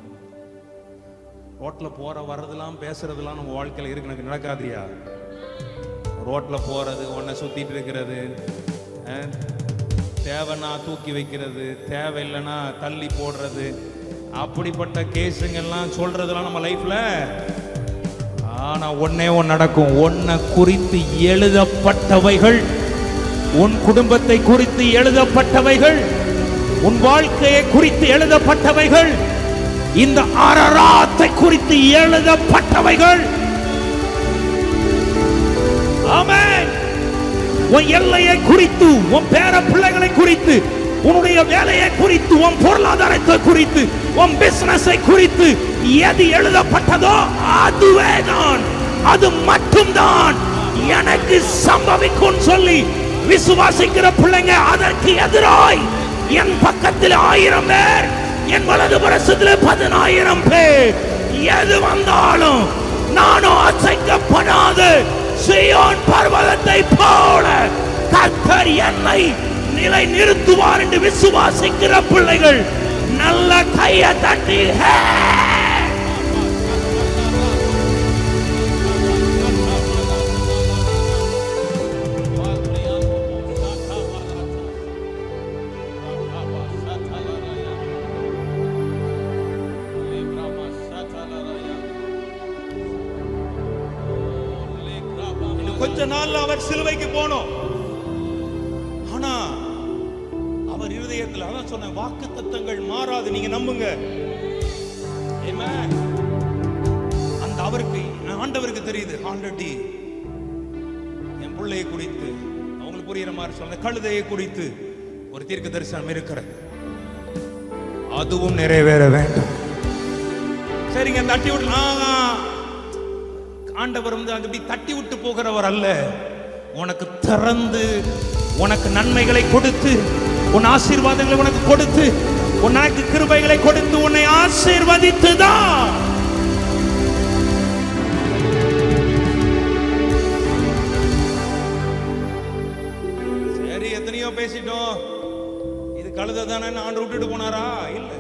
ரோட்ல போற வர்றதெல்லாம் பேசுறதுலாம் நம்ம வாழ்க்கையில இருக்கு, எனக்கு நடக்காதியா? ரோட்ல போறது, உன்னை சுத்திட்டு இருக்கிறது, தேவைன்னா தூக்கி வைக்கிறது, தேவையில்லைன்னா தள்ளி போடுறது, அப்படிப்பட்ட கேஸுங்கெல்லாம் சொல்றதெல்லாம் நம்ம லைஃப்ல. ஆனா ஒன்னே ஒன்று நடக்கும். உன்னை குறித்து எழுதப்பட்டவைகள், உன் குடும்பத்தை குறித்து எழுதப்பட்டவைகள், உன் வாழ்க்கையை குறித்து எழுதப்பட்டவைகள், இந்த அரராத்தை குறித்து எழுதப்பட்டவைகள். ஆமென். உன் எல்லையை குறித்து, உன் பேர பிள்ளைகளை குறித்து, உன்னுடைய வேலையை குறித்து, உன் பொருளாதாரத்தை குறித்து, உன் பிசினஸை குறித்து எது எழுதப்பட்டதோ அதுவே தான், அது மட்டும்தான் எனக்கு சம்பவிக்கும் சொல்லி விசுவாசிக்கிற பிள்ளைங்க, அதற்கு எதிராய் என் பக்கத்தில் 1000 பேர், என் வலது புறத்தில் 10,000 பேர், எது வந்தாலும் நானும் அசைக்கப்படாது சீயோன் பர்வதத்தை போல கர்த்தர் என்னை நிலை நிறுத்துவார் என்று விசுவாசிக்கிற பிள்ளைகள் நல்ல கையை தட்டி கொஞ்ச நாள்ல அவர் சிலுவைக்கு போனோம். ஆனா அவர் இருதயத்தில், அதான் சொன்ன, வாக்குத்தத்தங்கள் மாறாது, நீங்க நம்புங்க. ஆமென். அந்த அவருக்கு, ஆண்டவருக்கு தெரியுது, ஆல்ரெடி என் பிள்ளையை குறித்து, அவங்களுக்கு புரியுற மாதிரி சொன்ன கழுதையை குறித்து ஒரு தீர்க்க தரிசனம் இருக்கிறது, அதுவும் நிறைவேற வேண்டும். சரிங்க, தட்டி விடலாம். ஆண்டவர் அப்படி தட்டி விட்டு போகிறவர் அல்ல. உனக்கு திறந்து, உனக்கு நன்மைகளை கொடுத்து, உன் ஆசீர்வாதங்களை உனக்கு கொடுத்து, உனக்கு கிருபைகளை கொடுத்து, உன்னை ஆசீர்வதித்துதான். சரி, எத்தனையோ பேசிட்டோம். இது கழுதை தானே ஆண்டு விட்டுட்டு போனாரா? இல்ல,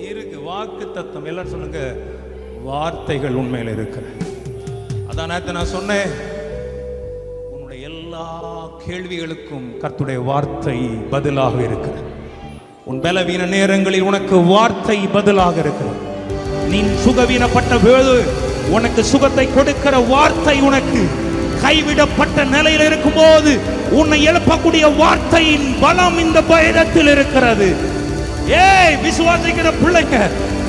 இருக்கு வாக்கு தத்தம். எல்லாரும் சொல்லுங்க, வார்த்தைகள் உண்மையில இருக்கிற. அதான் நான் சொன்னேன், உன்னுடைய எல்லா கேள்விகளுக்கும் கர்த்தருடைய வார்த்தை பதிலாக இருக்கிறது. உன் பலவீன நேரங்களில் உனக்கு வார்த்தை பதிலாக இருக்கிறது. நீ சுகவீனப்பட்ட போது உனக்கு சுகத்தை கொடுக்கிற வார்த்தை, உனக்கு கைவிடப்பட்ட நிலையில் இருக்கும் போது உன்னை எழுப்பக்கூடிய வார்த்தையின் பலம் இந்த வேதத்தில் இருக்கிறது. ஏய், விசுவாசிக்கிற பிள்ளைங்க,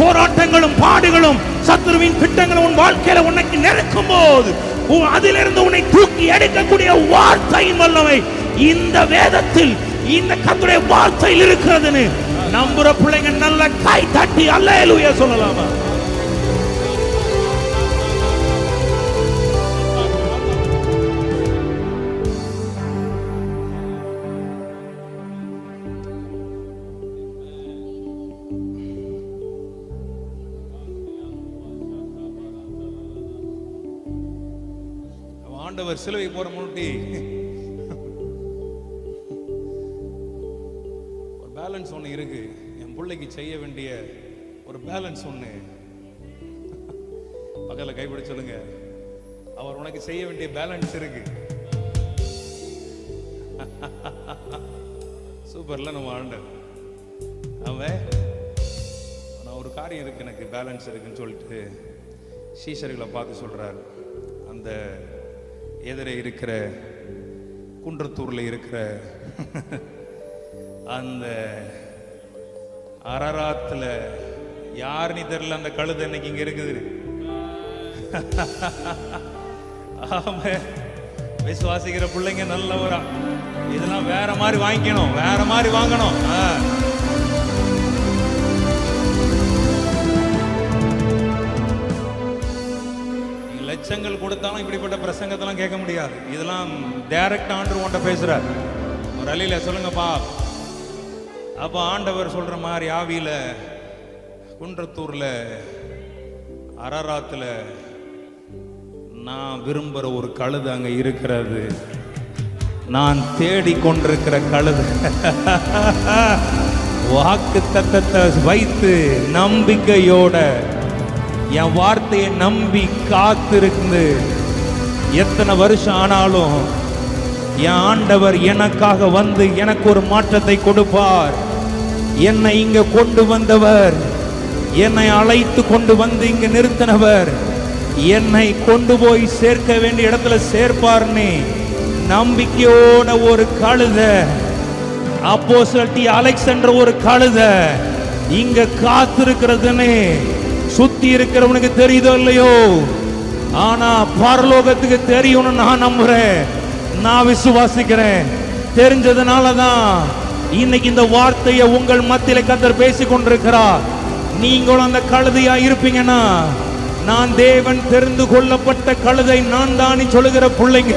போராட்டங்களும் பாடுகளும் சத்துருவின் திட்டங்களும் உன் வாழ்க்கையில உனக்கு நெருக்கும் போது அதிலிருந்து உன்னை தூக்கி எடுக்கக்கூடிய வார்த்தையின் வல்லமை இந்த வேதத்தில், இந்த கர்த்தருடைய வார்த்தையில் இருக்கிறதுன்னு நம்புற பிள்ளைங்க நல்ல கை தட்டி அல்லேலூயா சொல்லலாமா? ஆண்டவர் சிலுவை போற முன்னாடி ஒரு பேலன்ஸ் ஒண்ணு இருக்கு. என் பிள்ளைக்கு செய்ய வேண்டிய ஒரு பேலன்ஸ் ஒண்ணு. பக்கத்துல கைப்பிடி சொல்லுங்க, அவர் உனக்கு செய்ய வேண்டிய பேலன்ஸ் இருக்கு. சூப்பர்ல நம்ம ஆண்டவர். அவன் நான் ஒரு காரியம் இருக்கு, எனக்கு பேலன்ஸ் இருக்குன்னு சொல்லிட்டு சீஷர்களை பார்த்து சொல்றாரு. அந்த எதிரே இருக்கிற குன்றத்தூர்ல இருக்கிற அந்த அரராத்துல யாருன்னு தெரியல, அந்த கழுதை இன்னைக்கு இங்க இருக்குது. ஆமா, விசுவாசிக்கிற பிள்ளைங்க நல்லவரா, இதெல்லாம் வேற மாதிரி வாங்கிக்கணும், வேற மாதிரி வாங்கணும். லட்சங்கள் கொடுத்தாலும் இப்படிப்பட்ட பிரசங்கத்தெல்லாம் கேட்க முடியாது. இதெல்லாம் டைரக்ட் ஆண்டவர் உன்கிட்ட பேசுறார். ஒரு அலையில சொல்லுங்கப்பா. அப்ப ஆண்டவர் சொல்ற மாதிரி ஆவியில குன்றத்தூர்ல அரராத்துல நான் விரும்புற ஒரு கழுது அங்க இருக்கிறது. நான் தேடி கொண்டிருக்கிற கழுது. வாக்கு தத்தத்தை வைத்து நம்பிக்கையோட என் வார்த்தையை நம்பி காத்திருந்து எத்தனை வருஷம் ஆனாலும் என் ஆண்டவர் எனக்காக வந்து எனக்கு ஒரு மாற்றத்தை கொடுப்பார். என்னை இங்க கொண்டு வந்தவர், என்னை அழைத்து கொண்டு வந்து இங்க நிறுத்தினவர், என்னை கொண்டு போய் சேர்க்க வேண்டிய இடத்துல சேர்ப்பார்னு நம்பிக்கையோட ஒரு கழுத, அப்போஸ்தலர் டி. அலெக்சாண்டர் ஒரு கழுத இங்க காத்திருக்கிறதுன்னு சுத்தி இருக்கிறவனுக்கு தெரியுதோ இல்லையோ, ஆனா பரலோகத்துக்கு தெரியும்னு நான் நம்புறேன், நான் விசுவாசிக்கிறேன். தெரிஞ்சதுனாலதான் இன்னைக்கு இந்த வார்த்தையை உங்கள் மத்தியில கர்த்தர் பேசிக் கொண்டிருக்கிறார். நீங்களும் அந்த கழுதையா இருப்பீங்கன்னா, நான் தேவன் தெரிந்து கொள்ளப்பட்ட கழுதை நான் தானே சொல்லுகிற பிள்ளைங்க,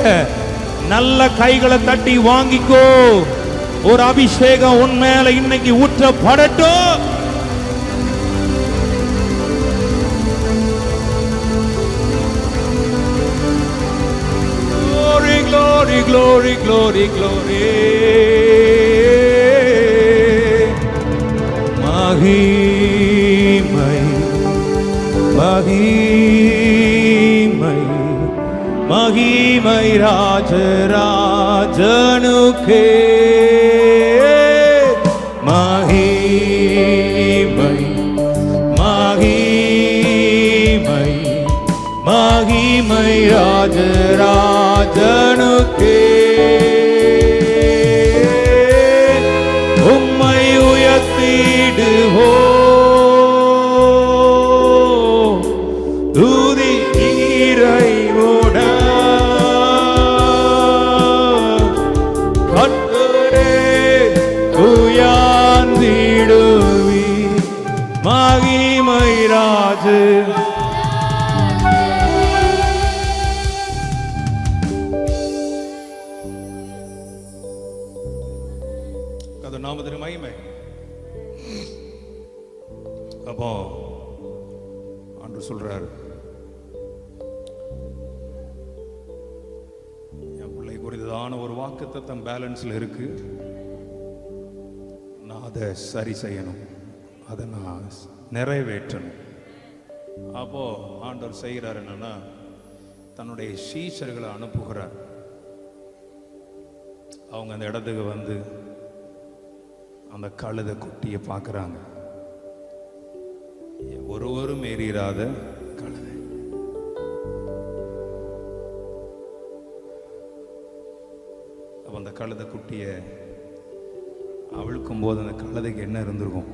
நல்ல கைகளை தட்டி வாங்கிக்கோ. ஒரு அபிஷேகம் உன் மேல இன்னைக்கு ஊற்றப்படட்டும். Glory, glory, glory, glory, glory. மகிமை, மகிமை, மகிமை ராஜராஜனுக்கே. மகிமை, மகிமை, மகிமை ராஜராஜனுக்கே. உம்மை உயர்த்திடுவோம், துதி இறைவோட கர்த்தரே உயர்ந்திடுவி. மகிமை ராஜ நாமத்தின் மகிமை. அப்போ ஆண்டவர் சொல்றாரு, என் பிள்ளை குறித்ததான ஒரு வாக்குத்தத்தம் பேலன்ஸ்ல இருக்கு, நான் அதை சரி செய்யணும், அதை நான் நிறைவேற்றணும். அப்போ ஆண்டவர் செய்கிறார் என்னன்னா, தன்னுடைய சீஷர்களை அனுப்புகிறார். அவங்க அந்த இடத்துக்கு வந்து அந்த கழுத குட்டியை பார்க்குறாங்க. ஒருவரும் ஏறிராத கழுதை. அப்ப அந்த கழுத குட்டியை அவிழ்க்கும் போது அந்த கழுதைக்கு என்ன இருந்திருக்கும்?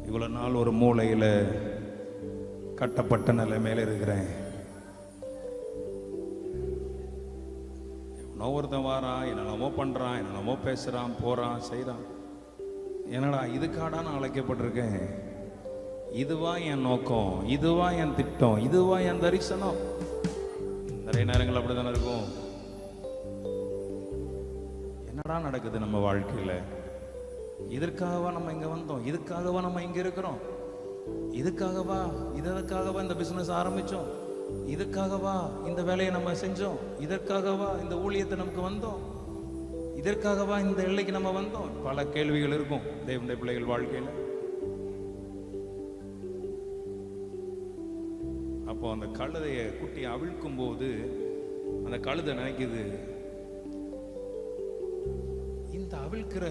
இவ்வளவு நாள் ஒரு மூலையில கட்டப்பட்ட நிலைமையில இருக்கிறேன், ஒருத்தன் வாரான், என்னென்னமோ பண்றான், என்னென்னமோ பேசுறான், போறான், செய்யறான். என்னடா இதுக்காடா நான் அழைக்கப்பட்டிருக்கேன்? இதுவா என் நோக்கம்? இதுவா என் திட்டம்? இதுவா என் தரிசனம்? நிறைய நேரங்கள் அப்படித்தானே இருக்கும். என்னடா நடக்குது நம்ம வாழ்க்கையில? இதற்காகவா நம்ம இங்க வந்தோம்? இதுக்காகவா நம்ம இங்க இருக்கிறோம்? இதற்காகவா இந்த பிசினஸ் ஆரம்பிச்சோம்? இதுக்காகவா இந்த வேலையை நம்ம செஞ்சோம்? இதற்காகவா இந்த ஊழியத்தை நமக்கு வந்தோம்? இதற்காகவா இந்த எல்லைக்கு நம்ம வந்தோம்? பல கேள்விகள் இருக்கும் தேவனுடைய பிள்ளைகள் வாழ்க்கையில. அப்போ அந்த கழுதைய குட்டியை அவிழ்க்கும் போது அந்த கழுதை நினைக்குது, இந்த அவிழ்க்கிற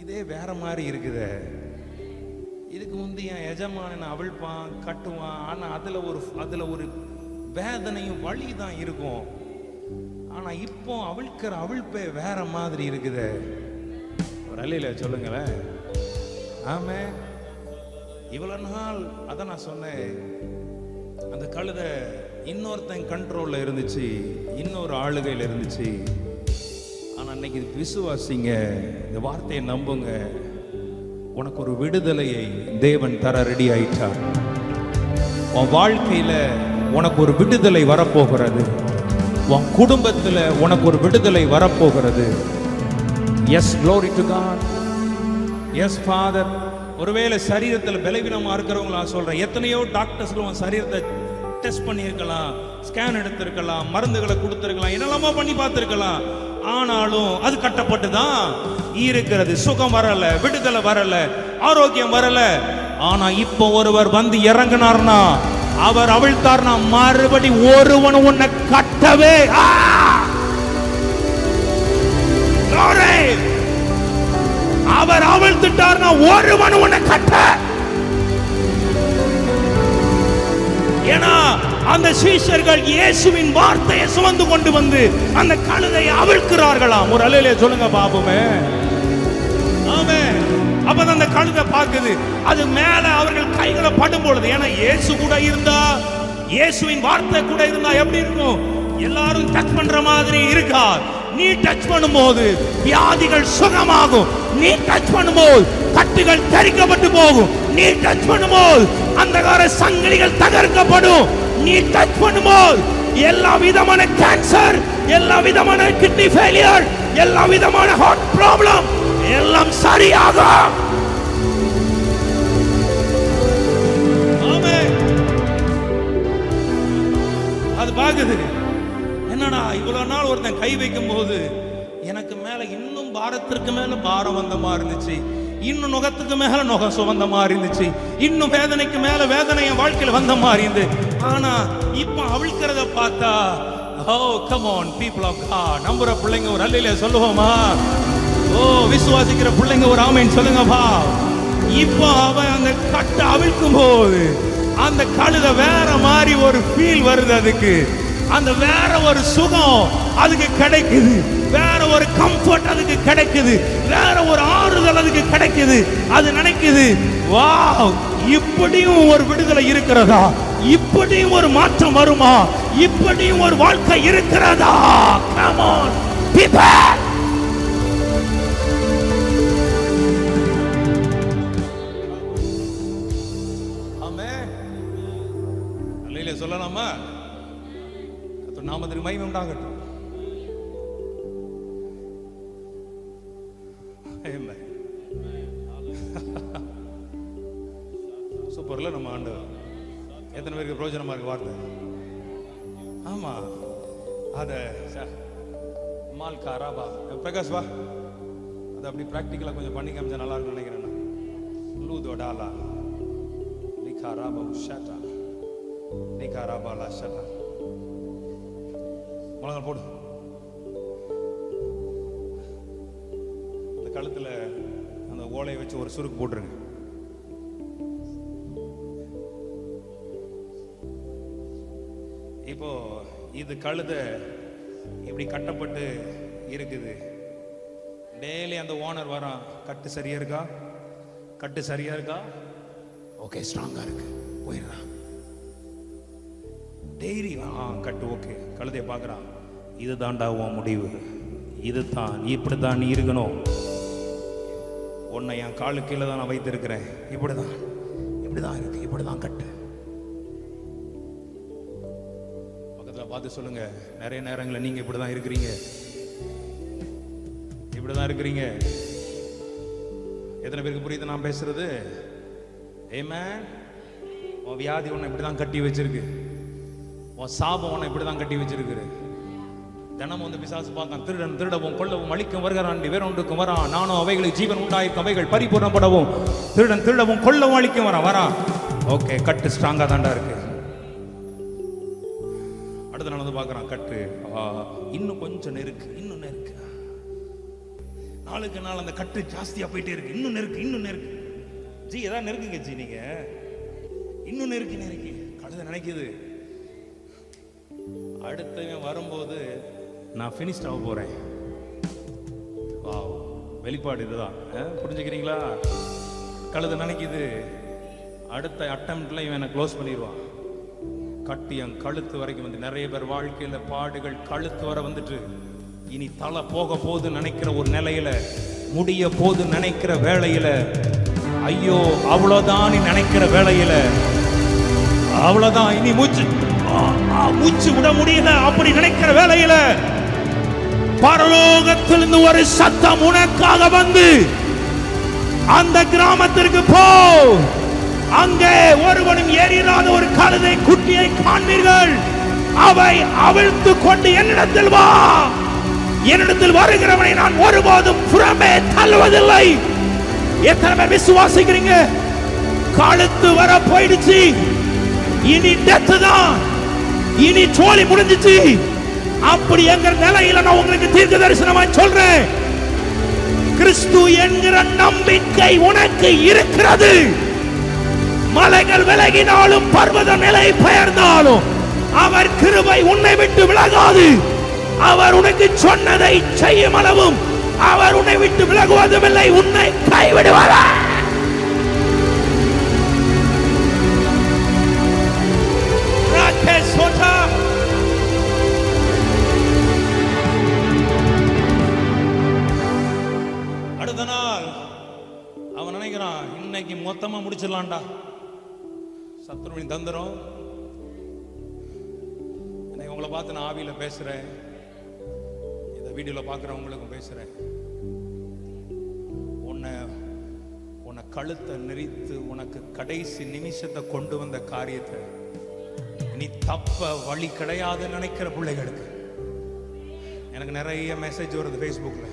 இதே வேற மாதிரி இருக்குதே. இதுக்கு முந்தைய எஜமான அவிழ்ப்பான், கட்டுவான், ஆனா அதுல ஒரு வேதனையும் வலி தான் இருக்கும். ஆனா இப்போ அவிழ்க்கிற அவிழ்ப்பே வேற மாதிரி இருக்குதே. ஒரு அலையில சொல்லுங்களேன். ஆமே, இவ்வளவு நாள் அதான் நான் சொன்னேன், அந்த கழுதை இன்னொருத்தன் கண்ட்ரோல்ல இருந்துச்சு, இன்னொரு ஆளுகையில் இருந்துச்சு. ஆனா இன்னைக்கு விசுவாசிங்க, இந்த வார்த்தையை நம்புங்க, உனக்கு ஒரு விடுதலையை தேவன் தர ரெடி ஆயிட்டார். உன் வாழ்க்கையில உனக்கு ஒரு விடுதலை வரப்போகிறது. உன் குடும்பத்துல உனக்கு ஒரு விடுதலை வரப்போகிறது. Yes, glory to God. Yes father. ஒருவேளை சரீரத்தில் பலவீனமா இருக்கிறவங்க நான் சொல்றேன், எத்தனையோ டாக்டர்ஸ்ல உன் சரீரத்தை டெஸ்ட் பண்ணியிருக்கலாம், ஸ்கேன் எடுத்திருக்கலாம், மருந்துகளை கொடுத்திருக்கலாம், என்னெல்லாமோ பண்ணி பார்த்திருக்கலாம். ஆனாலும் அது கட்டப்பட்டு தான் இருக்கிறது. சுகம் வரல, விடுதலை வரல, ஆரோக்கியம் வரல. ஆனா இப்போ ஒருவர் வந்து இறங்கினார்னா, அவர் அவிழ்த்தார்னா, மறுபடி ஒருவன் உன்னை கட்டவே அவர் அவிழ்த்துட்டார்னா ஒருவன் உன்னை கட்ட. ஏன்னா அந்த சீஷர்கள் இயேசுவின் வார்த்தையை சுமந்து கொண்டு வந்து அந்த கழுதையை அவிழ்க்கிறார்களாம். ஒரு அல்லேலூயா சொல்லுங்க பாபுமே. ஆமென். அப்பதான் அந்த கழுதை பார்க்குது. அது மேல அவர்கள் கைகளை படும் பொழுது, ஏன்னா இயேசு கூட இருந்தா, இயேசுவின் வார்த்தை கூட இருந்தா எப்படி இருக்கும்? எல்லாரும் டச் பண்ற மாதிரி இருக்கா? நீ டச் பண்ணும்போது வியாதிகள் சுகமாகும். நீ டச் பண்ணும்போது கட்டுகள் தரிக்கப்பட்டு போகும். நீ டச் பண்ணும்போது அந்தகார சங்கிலிகள் தகர்க்கப்படும். நீ டச் பண்ணும்போது எல்லா விதமான கேன்சர், எல்லா விதமான கிட்னி ஃபெயிலியர், எல்லா விதமான ஹார்ட் ப்ராப்ளம் எல்லாம் சரியாகும். ஆமென். அது பாக்குது. என்னடா இவ்வளவு நாள் ஒருத்தன் கை வைக்கும் போது எனக்கு மேல இன்னும் பாரத்திற்கு மேல பாரம் வந்த மாதிரி இருந்துச்சு, இன்னும் நுகத்துக்கு மேல நுகம் சுமந்த மாதிரி இருந்துச்சு, இன்னும் வேதனைக்கு மேல வேதனை என் வாழ்க்கையில வந்த மாதிரி இருந்து. ஆனா இப்ப அவிழ்க்கிறத பார்த்தா, oh come on people of God, நம்புற பிள்ளைங்க ஒரு அல்லேலூயா சொல்லுவோமா? ஓ விசுவாசிக்கிற பிள்ளைங்க ஒரு ஆமென் சொல்லுங்கப்பா. இப்போ அவன் அந்த கட்டை அவிழ்க்கும் போது அந்த கழுதை வேற மாதிரி ஒரு ஃபீல் வருது. அதுக்கு அந்த வேற ஒரு சுகம் அதுக்கு கிடைக்குது, வேற ஒரு கம்ஃபர்ட் அதுக்கு கிடைக்குது, வேற ஒரு ஆறுதல் அதுக்கு கிடைக்குது. அது நினைக்குது, வாவ், இப்படியும் ஒரு விடுதலை இருக்கிறதா, இப்படியும் ஒரு மாற்றம் வருமா, இப்படியும் ஒரு வாழ்க்கை இருக்கிறதா. Come on people. ஆமென். அல்லேலூயா சொல்லலாமா? நாமத்திற்கு மகிமை உண்டாகட்டும். சூப்பர்ல நம்ம ஆண்டவர். எத்தனை பேருக்கு பிரயோஜனமா இருக்கு வார்த்தை? ஆமா, அத மால் காராபா பிரகாஷ் வா, அது அப்படி பிராக்டிக்கலா கொஞ்சம் பண்ணி காமிச்சா நல்லா இருக்கும்னு நினைக்கிறேன். லூதோடாலா லிகாராபா ஷட்டா லிகாராபாலா ஷட்டா. முழங்கால் போடு. அந்த கழுத்துல அந்த ஓலையை வச்சு ஒரு சுருக்கு போட்டுருங்க. இப்போ இது கழுதை இப்படி கட்டப்பட்டு இருக்குது. டெய்லி அந்த ஓனர் வரான், கட்டு சரியா இருக்கா, கட்டு சரியா இருக்கா, ஓகே ஸ்ட்ராங்கா இருக்கு, போயிடுறான். டெய்லி கட்டு ஓகே. கழுதையை பார்க்குறான், இது தாண்டா உன் முடிவு, இதுதான், இப்படித்தான் நீ இருக்கணும், உன்னை என் காலு கீழே தான் நான் வைத்திருக்கிறேன், இப்படிதான், இப்படிதான் இருக்கு, இப்படிதான் கட்டு. பக்கத்தில் பார்த்து சொல்லுங்க, நிறைய நேரங்களில் நீங்க இப்படிதான் இருக்கிறீங்க, இப்படிதான் இருக்கிறீங்க. எத்தனை பேருக்கு புரியுது நான் பேசுறது? ஆமென். உன் வியாதி உன்னை இப்படிதான் கட்டி வச்சிருக்கு, உன் சாபம் உன்னை இப்படிதான் கட்டி வச்சிருக்கு. தினமும் வந்து பிசாசு பார்த்தான், திருடன் திருடவும் கொல்லவும் அழிக்கும் வருகிறான், வேற ஒன்றுக்கும் வரான், நானும் அவைகளுக்கு ஜீவன் உண்டாயிருக்கும், அவைகள் பரிபூர்ணப்படவும். திருடன் திருடவும் கொல்லவும் அழிக்கும் வரான். ஓகே, கட்டு ஸ்ட்ராங்கா தாண்டா இருக்கு. அடுத்த நாள் வந்து பார்க்கறான், கட்டு இன்னும் கொஞ்சம் நெருக்கு, இன்னும் நெருக்கு. நாளுக்கு நாள் அந்த கட்டு ஜாஸ்தியா போயிட்டே இருக்கு, இன்னும் நெருக்கு, இன்னும் நெருக்கு. ஜி ஏதாவது நெருக்குங்க ஜி, நீங்க இன்னும் நெருக்கி நெருக்கி. கழுதை நினைக்குது, அடுத்தவன் வரும்போது நான் ஃபினிஷ்ட் ஆக போறேன். வெளிப்பாடு இதுதான், புரிஞ்சுக்கிறீங்களா? கழுதை நினைக்குது, அடுத்த அட்டம்ப்ட்ல இவன் க்ளோஸ் பண்ணிடுவான். கட்டி என் கழுத்து வரைக்கும் வந்து, நிறைய பேர் வாழ்க்கையில பாடுகள் கழுத்து வர வந்துட்டு, இனி தலை போக போது நினைக்கிற ஒரு நிலையில, முடிய போது நினைக்கிற வேளையில, ஐயோ அவ்வளவுதான் நினைக்கிற வேளையில, அவ்வளவுதான் இனி மூச்சு மூச்சு விட முடியல அப்படி நினைக்கிற வேளையில பரலோகத்திலிருந்து ஒரு சத்தம் உனக்காக வந்து, அந்த கிராமத்திற்கு போ, அங்கே ஒருவனும் ஏறிராத ஒரு கழுதை குட்டியை காண்பீர்கள், அவை அவிழ்த்து கொண்டு என்னிடத்தில் வா, என்னிடத்தில் வருகிறவனை நான் ஒருபோதும் புறமே தள்ளுவதில்லை. எத்தனை பேர் விசுவாசிக்கிறீங்க? கழுத்து வர போயிடுச்சு, இனி டெத் தான், இனி சோலி முடிஞ்சிச்சு. அப்படி என்கிற நிலையில நான் உங்களுக்கு தீர்க்க தரிசனமா சொல்றேன், கிறிஸ்து என்கிற நம்பிக்கை உனக்கு இருக்கிறது. மலைகள் விலகினாலும் பர்வத நிலை பெயர்ந்தாலும் அவர் கிருபை உன்னை விட்டு விலகாது. அவர் உனக்கு சொன்னதை செய்யும் அளவும் அவர் உன்னை விட்டு விலகுவதும் இல்லை, உன்னை கைவிடுவார். அடுத்த நாள் அவன் நினைக்கிறான், இன்னைக்கு மொத்தமா முடிச்சிடலாம்டா, சத்துருவின் தந்திரம். இன்னைக்கு உங்களை பார்த்து நான் ஆவியில பேசுறேன், இந்த வீடியோல பார்க்குறவங்களுக்கும் பேசுறேன். உன்னை கழுத்தை நெரித்து உனக்கு கடைசி நிமிஷத்தை கொண்டு வந்த காரியத்தை நீ தப்ப வழி கிடையாதுன்னு நினைக்கிற பிள்ளைகளுக்கு எனக்கு நிறைய மெசேஜ் வருது ஃபேஸ்புக்ல.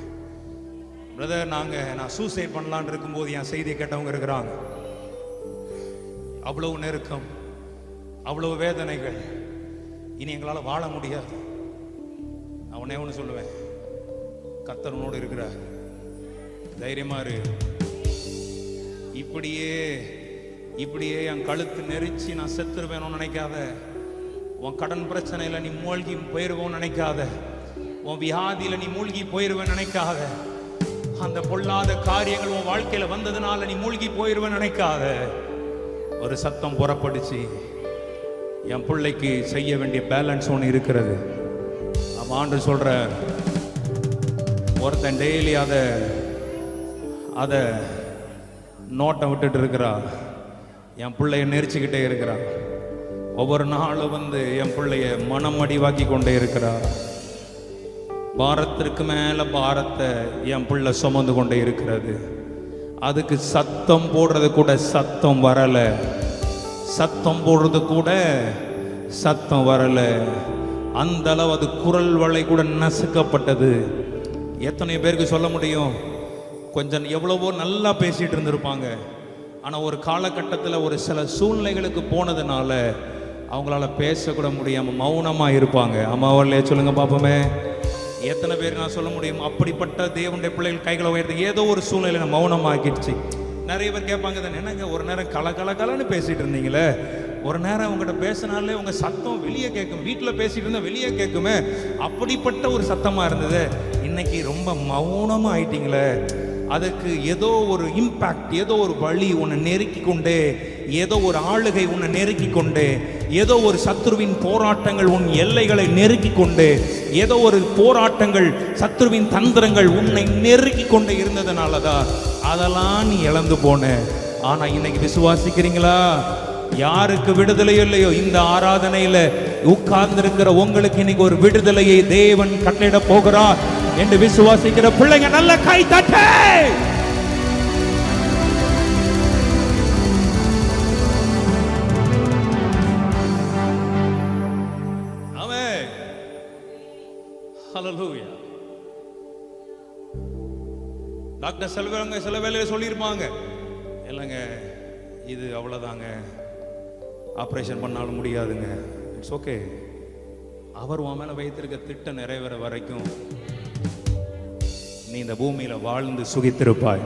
பிரதர், நான் சூசைட் பண்ணலான்னு இருக்கும்போது என் செய்தியை கேட்டவங்க இருக்கிறாங்க. அவ்வளவு நெருக்கம், அவ்வளவு வேதனைகள், இனி எங்களால் வாழ முடியாது. நான் உடனே ஒன்று சொல்லுவேன், கர்த்தர் உன்னோடு இருக்கிறார், தைரியமா இரு. இப்படியே என் கழுத்து நெரிச்சு நான் செத்துருவேணும்னு நினைக்காத. உன் கடன் பிரச்சனையில நீ மூழ்கி போயிருவோன்னு நினைக்காத. உன் வியாதியில நீ மூழ்கி போயிருவேன்னு நினைக்காத. அந்த பொல்லாத காரியங்கள் உன் வாழ்க்கையில வந்ததுனால நீ மூழ்கி போயிருவேன்னு நினைக்காத. ஒரு சத்தம் புறப்படுச்சு, என் பிள்ளைக்கு செய்ய வேண்டிய பேலன்ஸ் ஒன்று இருக்கிறது. அவன் ஆண்டு சொல்ற, ஒருத்தன் டெய்லி அதை நோட்டை விட்டுட்டு இருக்கிறா, என் பிள்ளைய நெரிச்சுக்கிட்டே இருக்கிறா. ஒவ்வொரு நாளும் வந்து என் பிள்ளைய மனம் அடிவாக்கி கொண்டே இருக்கிறா. பாரத்திற்கு மேல பாரத்தை என் பிள்ளை சுமந்து கொண்டே இருக்கிறது. அதுக்கு சத்தம் போடுறது கூட சத்தம் வரல, சத்தம் போடுறது கூட சத்தம் வரல. அந்த அளவு அது குரல் வளை கூட நசுக்கப்பட்டது. எத்தனை பேருக்கு சொல்ல முடியும்? கொஞ்சம் எவ்வளவோ நல்லா பேசிட்டு இருந்திருப்பாங்க, ஆனால் ஒரு காலகட்டத்தில் ஒரு சில சூழ்நிலைகளுக்கு போனதுனால அவங்களால பேசக்கூட முடியாமல் மௌனமாக இருப்பாங்க. அம்மாவல்லையே சொல்லுங்க பார்ப்போமே. எத்தனை பேர் நான் சொல்ல முடியும்? அப்படிப்பட்ட தேவனுடைய பிள்ளைகள் கைகளை உயர்த்து ஏதோ ஒரு சூழ்நிலை மௌனமாக்கிடுச்சு. நிறைய பேர் கேட்பாங்க, தானே என்னங்க ஒரு நேரம் கலன்னு பேசிட்டு இருந்தீங்களே, ஒரு நேரம் உங்கள்கிட்ட பேசினாலே உங்க சத்தம் வெளியே கேட்கும், வீட்டில் பேசிட்டு இருந்தா வெளியே கேட்குமே, அப்படிப்பட்ட ஒரு சத்தமா இருந்தது. இன்னைக்கு ரொம்ப மௌனமா ஆயிட்டீங்களே. அதுக்கு ஏதோ ஒரு இம்பாக்ட், ஏதோ ஒரு வழி உன்னை நெருக்கி கொண்டே, ஏதோ ஒரு ஆளுகை உன்னை நெருக்கி கொண்டே, ஏதோ ஒரு சத்துருவின் போராட்டங்கள் உன் எல்லைகளை நெருக்கி கொண்டே, ஏதோ ஒரு போராட்டங்கள் சத்துருவின் தந்திரங்கள் உன்னை நெருக்கி கொண்டே இருந்ததுனாலதான் அதெல்லாம் நீ இழந்து போன. ஆனா இன்னைக்கு விசுவாசிக்கிறீங்களா? யாருக்கு விடுதலை இல்லையோ இந்த ஆராதனையில உட்கார்ந்து இருக்கிற உங்களுக்கு இன்னைக்கு ஒரு விடுதலையை தேவன் கட்டளையிட போகிறார் என்று விசுவாசிக்கிற பிள்ளைங்க நல்ல கை தட்டு. ஆமென், ஹல்லேலூயா. டாக்டர் செல்வங்க சில வேளையில சொல்லியிருப்பாங்க, இல்லைங்க இது அவ்வளவுதாங்க, ஆபரேஷன் பண்ணாலும் முடியாதுங்க. It's okay. அவர் உன் மேல வைத்திருக்க திட்டம் நிறைவேற வரைக்கும் நீ இந்த பூமியில வாழ்ந்து சுகித்திருப்பாய்.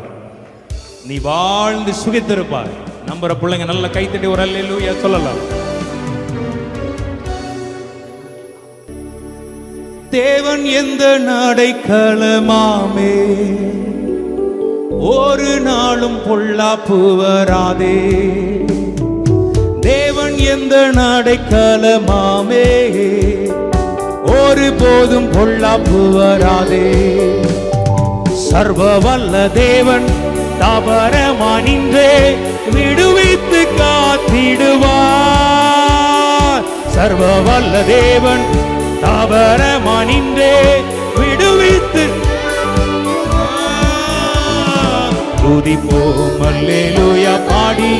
நீ வாழ்ந்து சுகித்திருப்பாய். நம்புற பிள்ளைங்க நல்ல கைத்தட்டி ஒரு அல்லேலூயா சொல்லலாம். தேவன் எந்த அடைக்கலமாமே, ஒரு நாளும் பொல்லாப்பு வராதே. தேவன் எந்த அடைக்கலமாமே, ஒரு போதும் பொல்லாப்பு வராதே. சர்வ வல்ல தேவன் தாபரமானின்றே விடுவித்து காத்திடுவார். சர்வ வல்ல தேவன் தாவரமானின்றே விடுவித்து துதிப்போம் அல்லேலூயா பாடி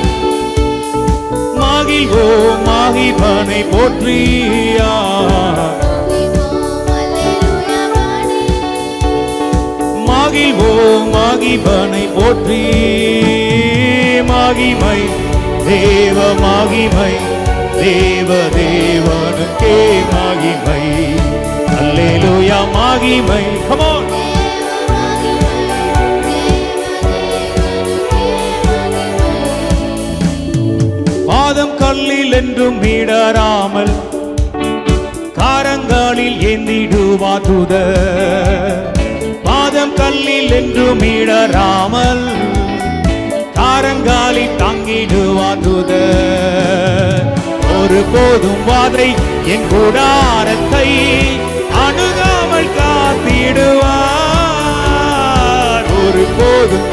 மகிழ்வோம் மகிழ்வனை போற்றியா மகிழ்வோம் மகிழ்வனை போற்றி மகிமை தேவ மகிமை தேவ தேவனுக்கே மகிமை அல்லேலூயா மகிமை. Come on. பாதம் கல்லில் என்றும் மீடராமல் காரங்காலில் ஏந்திடுவா தூதர். பாதம் கல்லில் என்றும் மீடராமல் காரங்காலில் தாங்கிடுவா தூதர். ஒரு போதும் வாதை என் கூடாரத்தை அணுகாமல் காத்திடுவார். ஒரு போதும்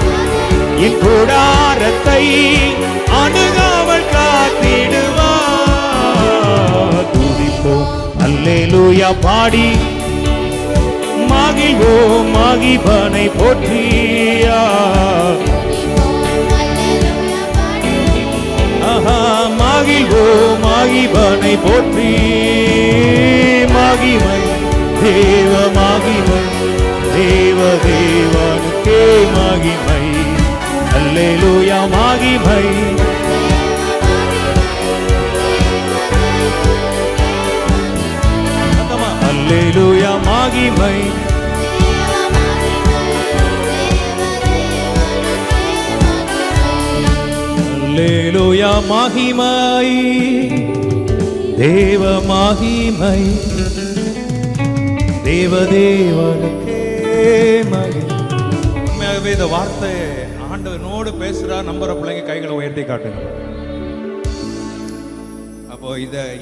என் கூடாரத்தை அணுகாமல் காத்திடுவார். துதிப்போம் அல்லேலூயா பாடி மகிழ்வோம் மகிழ்வனை போற்றியா மகிழ்வோம் மகிழ்வனை போற்றி மகிமை தேவ மகிமை தேவ தேவனுக்கே மகிமை அல்லேலூயா மகிமை. அல்லேலூயா மகிமை அல்லேலூயா மகிமை தேவ மகிமை தேவ தேவனுக்கே மகிமை. உண்மையாகவே இந்த வார்த்தை ஆண்டவனோடு பேசுறா. நம்புற பிள்ளைங்க கைகளை உயர்த்தி காட்டுங்க. அப்போ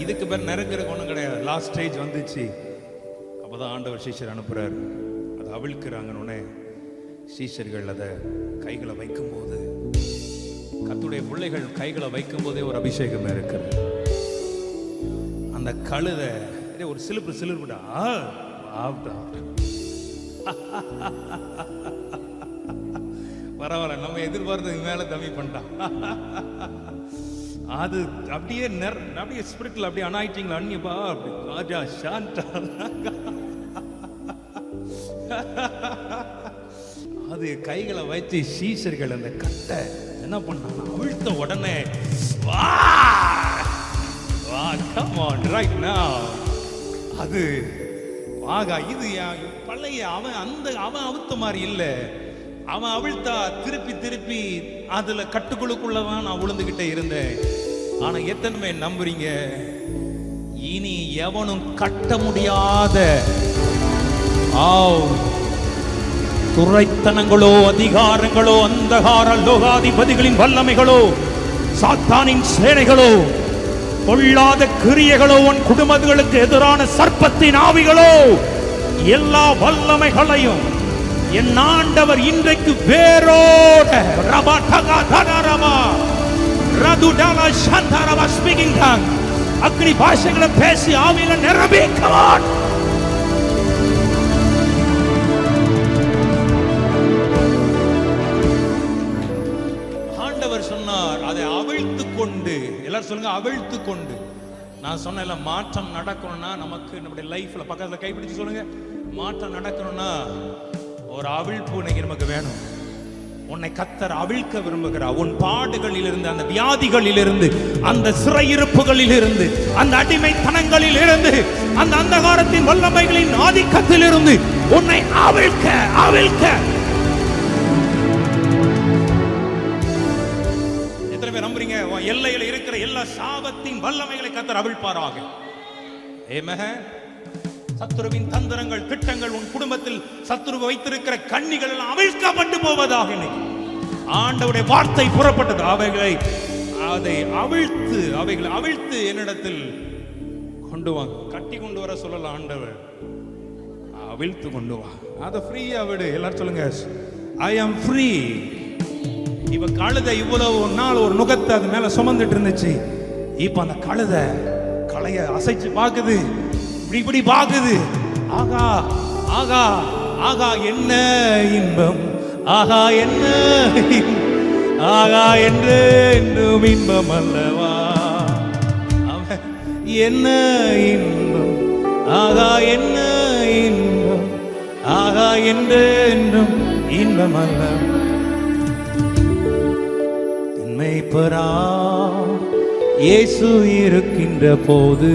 இதுக்கு பேர் நெருங்கிறதுக்கு ஒன்றும் கிடையாது. லாஸ்ட் ஸ்டேஜ் வந்துச்சு. அப்போதான் ஆண்டவர் சீஷர் அனுப்புறாரு. அதை அவிழ்க்கிறாங்கன்னு சீஷர்கள் அதை கைகளை வைக்கும்போது, கர்த்தருடைய பிள்ளைகள் கைகளை வைக்கும் போதே ஒரு அபிஷேகம் இருக்கிறது. அந்த கழுதை ஒரு சிலுப்புடா பரவாயில்ல, நம்ம எதிர்பார்த்ததுக்கு மேல தம்பி பண்ணிட்டான். அது அப்படியே அப்படியே ஸ்பிரிட்ல அப்படியே அனாயிட்டிங்களா அன்னியப்பா அப்படி ராஜா சாண்டா. அது கைகளை வச்சு சீஷர்கள் அந்த கட்டை என்ன பண்ணாங்க, அவிழ்த்த உடனே அது ஆகா இது பழைய அவன் அவுத்த மாதிரி இல்ல. அவன் அவிழ்த்தா திருப்பி திருப்பி அதுல கட்டுக்குள்ளுக்குள்ளதான் நான் விழுந்துகிட்டே இருந்தேன். ஆனா எத்தனை பேர் நம்புறீங்க, இனி எவனும் கட்ட முடியாத துரைத்தனங்களோ அதிகாரங்களோ அந்தகார லோகாதிபதிகளின் வல்லமைகளோ சாத்தானின் சேனைகளோ கொள்ளாத கிரியைகளோ உன் குடும்பங்களுக்கு எதிரான சர்ப்பத்தின் ஆவிகளோ எல்லா வல்லமைகளையும் என் ஆண்டவர் இன்றைக்கு வேரோட அக்னி பாஷைகளை பேசி ஆவியில நிரம்பிக்கவான். ஆண்டவர் சொன்னார் அதை அவிழ்த்து கொண்டு, எல்லாரும் சொல்லுங்க அவிழ்த்து கொண்டு. நான் சொன்ன மாற்றம் நடக்கணும்னா நமக்கு நம்முடைய லைஃப்ல பக்கத்துல கைப்பிடிச்சு சொல்லுங்க, மாற்றம் நடக்கணும்னா ஒரு அவிழ்ப்பு இன்னைக்கு நமக்கு வேணும். உன்னை கர்த்தர் அவிழ்க்க விரும்புகிறார். உன் பாடுகளில் இருந்து, அந்த வியாதிகளில் இருந்து, அந்த சிறையிருப்புகளில் இருந்து, அந்த அடிமைத்தனங்களில் இருந்து, அந்த அந்தகாரத்தின் வல்லமைகளின் ஆதிக்கத்தில் இருந்து உன்னை அவிழ்க்க அவிழ்க்க. எத்தனை பேர் நம்புறீங்க எல்லையில இருக்கிற எல்லா சாபத்தின் வல்லமைகளை கர்த்தர் அவிழ்ப்பாராக? ஆமென். சத்துருவின் தந்திரங்கள் திட்டங்கள், உன் குடும்பத்தில் சத்துரு வைத்திருக்கிற கண்ணிகள் எல்லாம் அவிழ்க்கப்பட்டு போவதாக. ஆண்டவருடைய வார்த்தை புறப்பட்டது. அதை அவிழ்த்து என்னிடத்தில் கொண்டு வாங்க. கட்டி கொண்டு வர சொல்லலாம் ஆண்டவர், அவிழ்த்து கொண்டு வா. அதை ஃப்ரீயா விடு. எல்லாரும் சொல்லுங்க, ஐ ஆம் ஃப்ரீ. இப்ப கழுதை இவ்வளவு நாள் ஒரு நுகத்தை அது மேல சுமந்துட்டு இருந்துச்சு. இப்ப அந்த தலைய அசைச்சு பார்க்குது, இப்படி பார்க்குது. ஆகா ஆகா ஆகா என்ன இன்பம், ஆகா என்ன ஆகா என்று என்றும் இன்பம் அல்லவா. என்ன இன்பம், ஆகா என்ன இன்பம், ஆகா என்று என்றும் இன்பம் அல்லவா. மெய்ப்பரா இயேசு இருக்கின்ற போது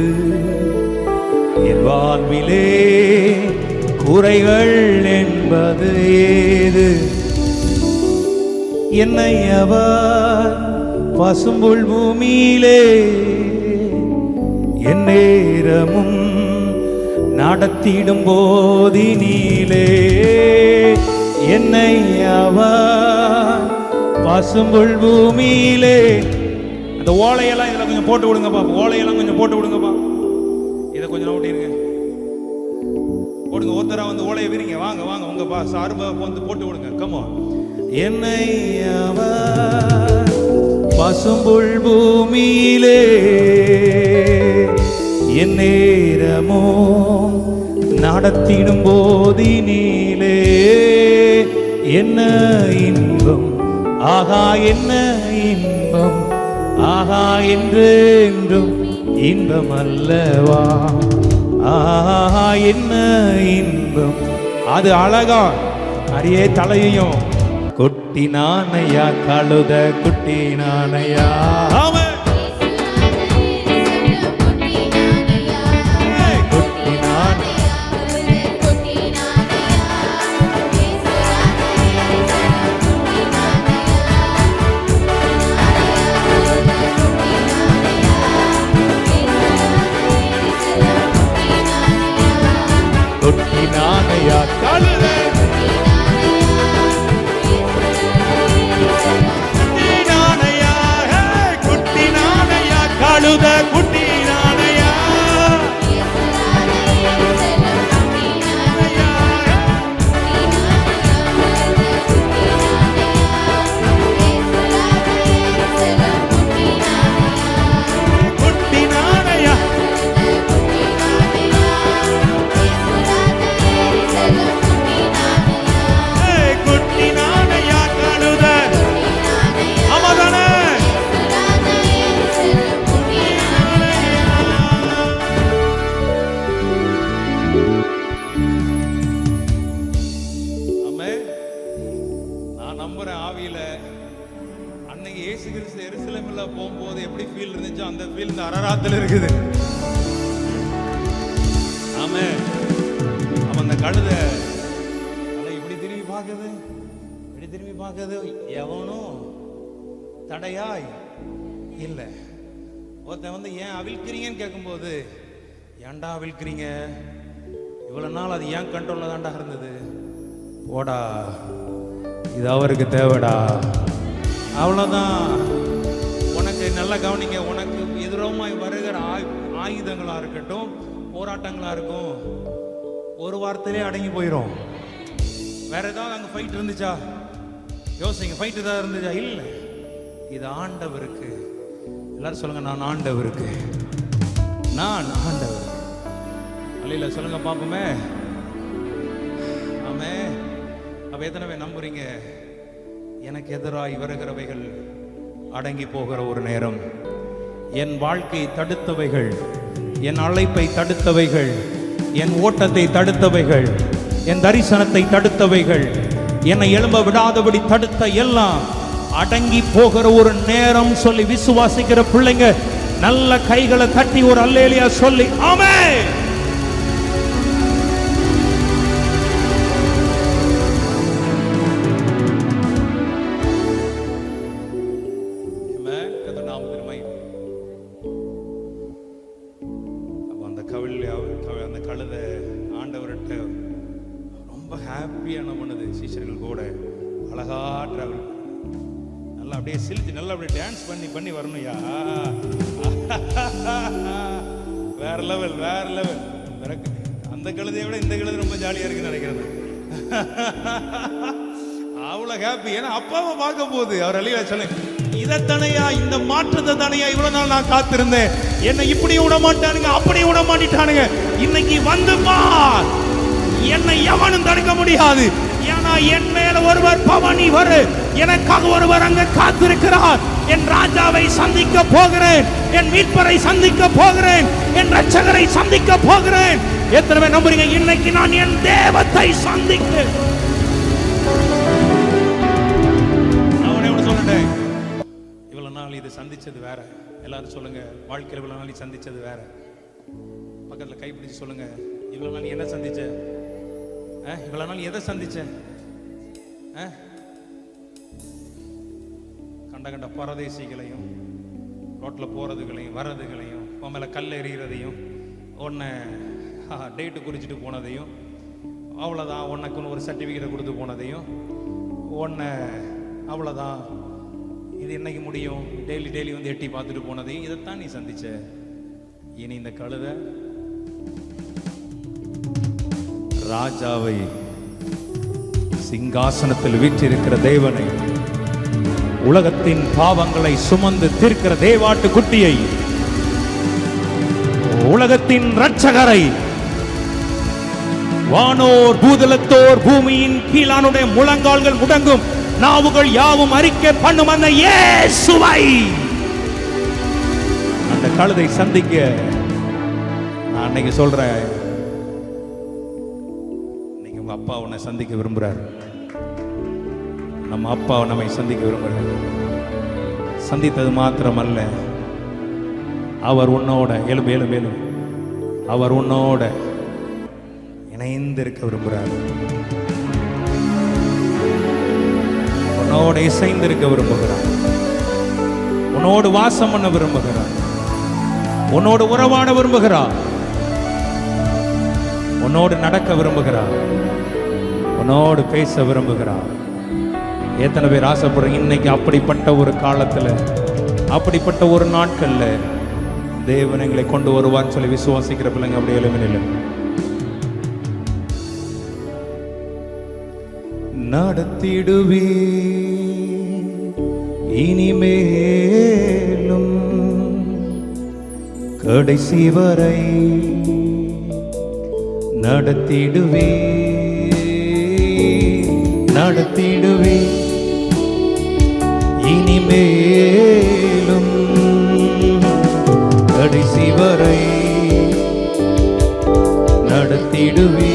என் வாழ்விலே குறைகள் என்பது ஏது. என்னை அவர் பசும்புல் பூமியிலே என் நேரமும் நடத்திடும் போதினிலே, என்னை அவர் பசும்புல் பூமியிலே. அந்த ஓலையெல்லாம் இதுல கொஞ்சம் போட்டு விடுங்கப்பா, ஓலையெல்லாம் கொஞ்சம் போட்டு விடுங்கப்பா. இதை கொஞ்சம் ஓட்டிருங்க, போடுங்க. ஒருத்தரா வந்து ஓலையை விரிங்க. வாங்க வாங்க, உங்க சார்பா வந்து போட்டு விடுங்க. கமோ. என்னை அவர் பசும்புல் பூமியிலே என் நேரமோ நடத்திடும் போதினிலே, என்ன இன்பம், ஆகா என்ன இன்பம், ஆகா என்றென்றும் இன்பம் அல்லவா. ஆஹா என்ன இன்பம். அது அழகா அரியே தலையையும் குட்டி நானையா, கழுத குட்டி நானையா. குட்டி நானையா, கழுத கழுத குட்டி நானையா. குட்டி நானையா, குட்டி நானையா, கழுத. ஆமாதானே? அன்னைக்கு இயேசு கிறிஸ்து எருசலேமில் போகும்போது எப்படி ஃபீல் இருந்துச்சோ அந்த ஃபீல் இந்த அரராத்தில் இருக்குது. ஆமே. அவன் அந்த கழுத இப்படி திரும்பி பார்க்குது, இப்படி திரும்பி பார்க்குது. எவனும் தடையாய் இல்லை. ஒருத்தன் வந்து ஏன் அவிழ்க்கிறீங்கன்னு கேட்கும்போது, ஏன்டா அவிழ்க்கிறீங்க, இவ்வளவு நாள் அது ஏன் கண்ட்ரோல்ல தான்டா இருந்தது, போடா இது அவருக்கு தேவைடா, அவ்வளோதான். உனக்கு நல்லா கவனிங்க, உனக்கு எதிரமாய் வருகிற ஆயுதங்களா இருக்கட்டும், போராட்டங்களா இருக்கும், ஒரு வாரத்திலே அடங்கி போயிடும். வேற ஏதாவது அங்கே ஃபைட் இருந்துச்சா யோசிங்க, ஃபைட் ஏதாவது இருந்துச்சா? இல்லை. இது ஆண்டவருக்கு. எல்லாரும் சொல்லுங்க, நான் ஆண்டவருக்கு, நான் ஆண்டவர். அல்ல சொல்லுங்க பாப்போமே. ஆமே. அப்ப எத்தனை பேர் நம்புறீங்க எனக்கு எதிராய் வருகிறவைகள் அடங்கி போகிற ஒரு நேரம்? என் வாழ்க்கையை தடுத்தவைகள், என் அழைப்பை தடுத்தவைகள், என் ஓட்டத்தை தடுத்தவைகள், என் தரிசனத்தை தடுத்தவைகள், என்னை எழும்ப விடாதபடி தடுத்த எல்லாம் அடங்கி போகிற ஒரு நேரம் சொல்லி விசுவாசிக்கிற பிள்ளைங்க நல்ல கைகளை தட்டி ஒரு அல்லேலியா சொல்லி ஆமென். அந்த கழுதை ஆண்டவர்கிட்ட ரொம்ப ஹாப்பியான பண்ணுது. சீஷர்கள் கூட அழகா டிராவல் நல்லா அப்படியே சிரிச்சு நல்லா அப்படியே டான்ஸ் பண்ணி வரணும்யா. வேற லெவல், வேற லெவல். அந்த கழுதையை விட இந்த கழுதை ரொம்ப ஜாலியா இருக்குன்னு நினைக்கிறது. அவ்வளவு ஹாப்பி. ஏன்னா அப்பாவை பார்க்க போகுது. அவர் அழியா சொல்லுங்க, இதத்தனையா, இந்த மாற்றத்தை தானையா இவ்வளவு நாள் நான் காத்திருந்தேன். என்னை இப்படி விட மாட்டானுங்க, அப்படி விட மாட்டானுங்க. இன்னைக்கு வந்து பார், என்னை எவனும் தடுக்க முடியாது. ஏன்னா என் மேல ஒருவர் பவனி வரு, எனக்காக ஒருவர் அங்க காத்திருக்கிறார். என் ராஜாவை சந்திக்க போகிறேன், என் மீட்பரை சந்திக்க போகிறேன், என் ரட்சகரை சந்திக்க போகிறேன். எத்தனை பேர் நம்புறீங்க? இன்னைக்கு நான் என் தேவத்தை சந்திக்கிறேன். அவனே சொல்லிட்டேன், இவ்வளவு நாள் இது சந்திச்சது வேற. எல்லாரும் சொல்லுங்க, வாழ்க்கையில் இவ்வளவு நாள் சந்திச்சது வேற. பக்கத்துல கைப்பிடிச்சு சொல்லுங்க, இவ்வளவு நாள் என்ன சந்திச்ச? இவ்வளவு நாள் எதை சந்திச்ச? கண்ட கண்ட பரதேசிகளையும், ரோட்ல போறதுகளையும் வர்றதுகளையும், உன் மேல கல் எறிகிறதையும், உன்னை டேட்டு குறிச்சிட்டு போனதையும், அவ்வளோதான் உனக்குன்னு ஒரு சர்டிஃபிகேட்டை கொடுத்து போனதையும், உன்னை அவ்வளோதான் இது என்னைக்கு முடியும் டெய்லி வந்து எட்டி பார்த்துட்டு போனதையும், இதைத்தான் நீ சந்திச்ச. இனி இந்த கழுதை ராஜாவை, சிங்காசனத்தில் வீற்றிருக்கிற தேவனை, உலகத்தின் பாவங்களை சுமந்து தீர்க்கிற தேவாட்டு குட்டியை, உலகத்தின் இரட்சகரை, வானோர் பூதலத்தோர் பூமியின் கீழானுடைய முழங்கால்கள் முடங்கும், நாவுகள் யாவும் அறிக்கை பண்ணும் அந்த இயேசுவை, அந்த கழுதை சந்திக்க நான் அன்னைக்கு சொல்றேன். நீங்க உங்க அப்பா உன்னை சந்திக்க விரும்புறாரு. நம்ம அப்பா நம்மை சந்திக்க விரும்புறாரு. சந்தித்தது மாத்திரமல்ல, அவர் உன்னோட மேலும் அவர் உன்னோட இணைந்து இருக்க விரும்புகிறார். உன்னோட இசைந்து இருக்க விரும்புகிறார். உன்னோடு வாசம் பண்ண விரும்புகிறார். உன்னோடு உறவாட விரும்புகிறார். உன்னோடு நடக்க விரும்புகிறார். உன்னோடு பேச விரும்புகிறார். எத்தனை பேர் ஆசைப்படுறீங்க? இன்னைக்கு அப்படிப்பட்ட ஒரு காலத்துல, அப்படிப்பட்ட ஒரு நாட்கள்ல தேவன் எங்களை கொண்டு வருவான்னு சொல்லி விசுவாசிக்கிற பிள்ளைங்க அப்படி எழுமினில்லை. நடத்திடுவே இனிமேலும் கடைசி வரை, நடத்திடுவே இனிமேலும் கடைசி வரை, நடத்திடுவே.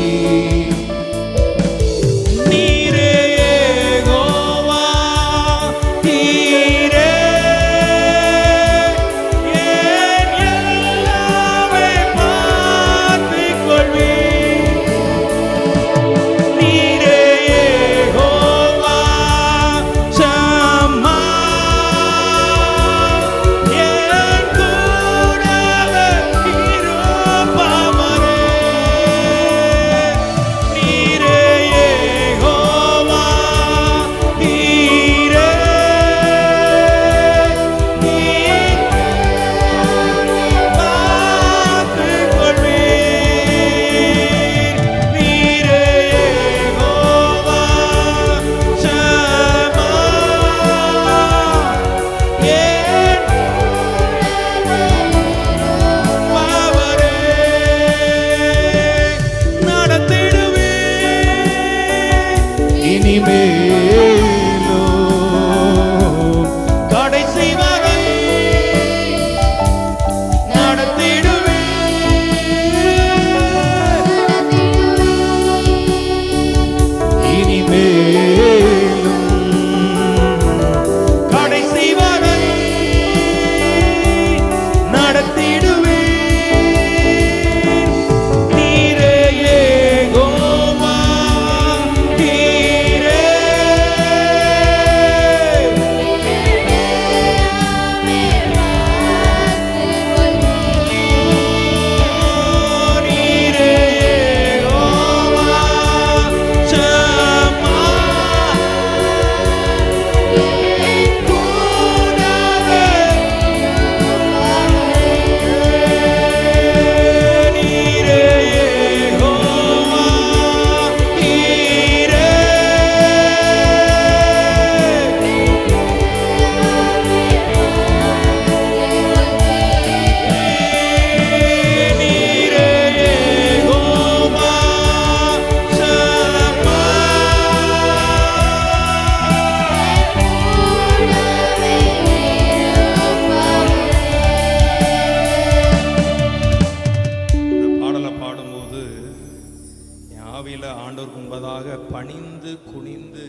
முன்பதாக பணிந்து குனிந்து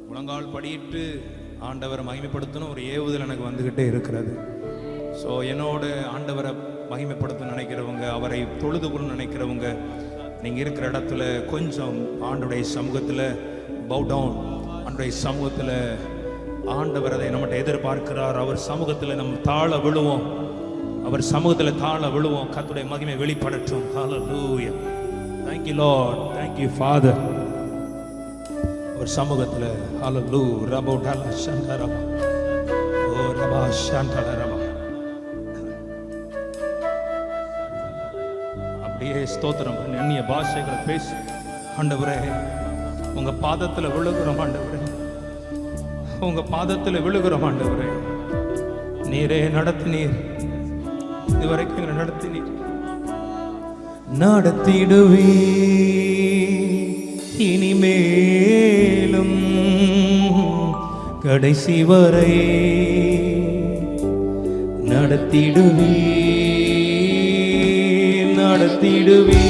முழங்கால் படியிட்டு ஆண்டவரை மகிமைப்படுத்தணும் ஒரு ஏவுதல் எனக்கு வந்துக்கிட்டே இருக்கிறது. ஸோ என்னோட ஆண்டவரை மகிமைப்படுத்த நினைக்கிறவங்க, அவரை தொழுது கொள்ள நினைக்கிறவங்க, நீங்கள் இருக்கிற இடத்துல கொஞ்சம் ஆண்டுடைய சமூகத்தில் பவ் டவுன், ஆண்டுடைய சமூகத்தில் ஆண்டவர் அதை நம்மகிட்ட எதிர்பார்க்கிறார். அவர் சமூகத்தில் நம்ம தாழ விழுவோம், அவர் சமூகத்தில் தாழ விழுவோம். கர்த்தருடைய மகிமை வெளிப்படட்டும். ஹல்லேலூயா. Thank you Lord, thank you Father. அவர் சமூகத்தில் ஹல்லேலூயா. ரபோ டலா சந்தரபா ஓ ரபா சந்தரபா. அப்படியே ஸ்தோத்திரம் பண்ணி அந்நிய பாஷைகளை பேசி ஆண்டவரே உங்க பாதத்துல விழுகிறோம் ஆண்டவரே, உங்க பாதத்துல விழுகிறோம் ஆண்டவரே. நீரே நடத்தினீர், இதுவரைக்கும் நடத்தினீர், நடத்திடுவே இனிமேலும் கடைசி வரை நடத்திடுவே நடத்திடுவே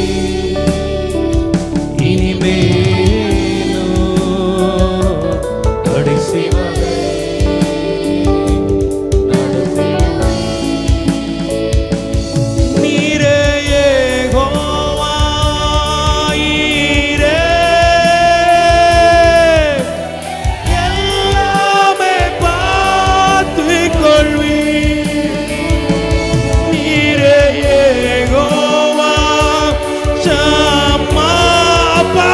இனிமேலும் கடைசி வரை நடத்திடுவே. நீரே யெகோவா, ஈரே எல்லாமே பார்த்துக் கொள்வீர். நீரே யெகோவா சம்மா அப்பா.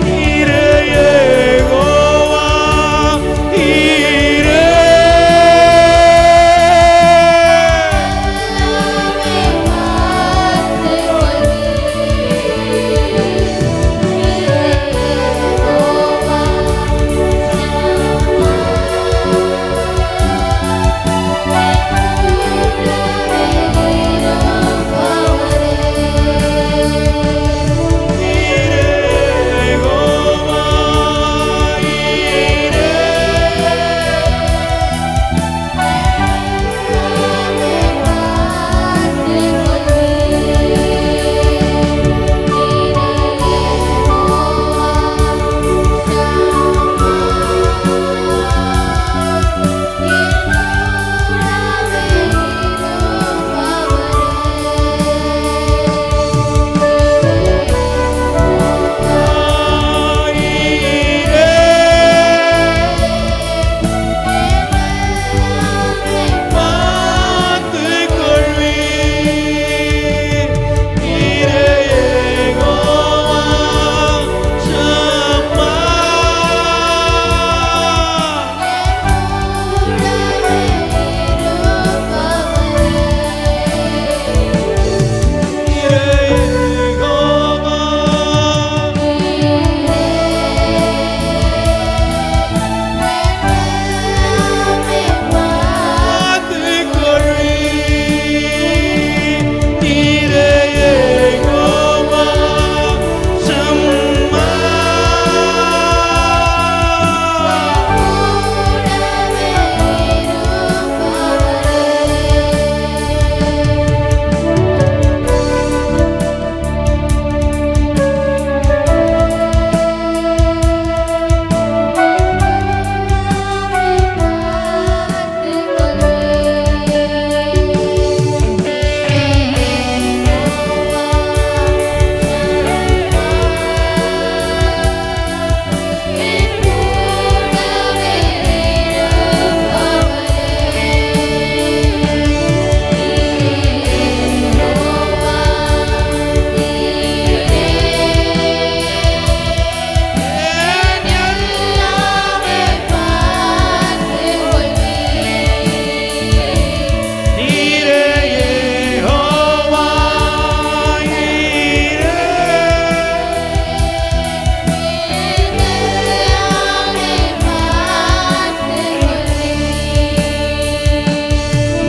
நீரே யெகோவா, ஈரே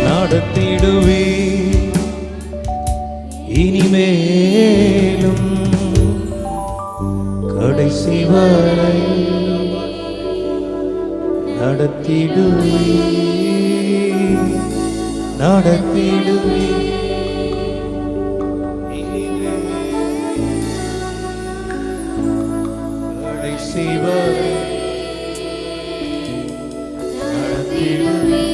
நடத்திடுவே இனிமேலும் கடைசி வரை நடத்திடுவே நடத்திடுவே கடைசி வரை நடத்திடுவே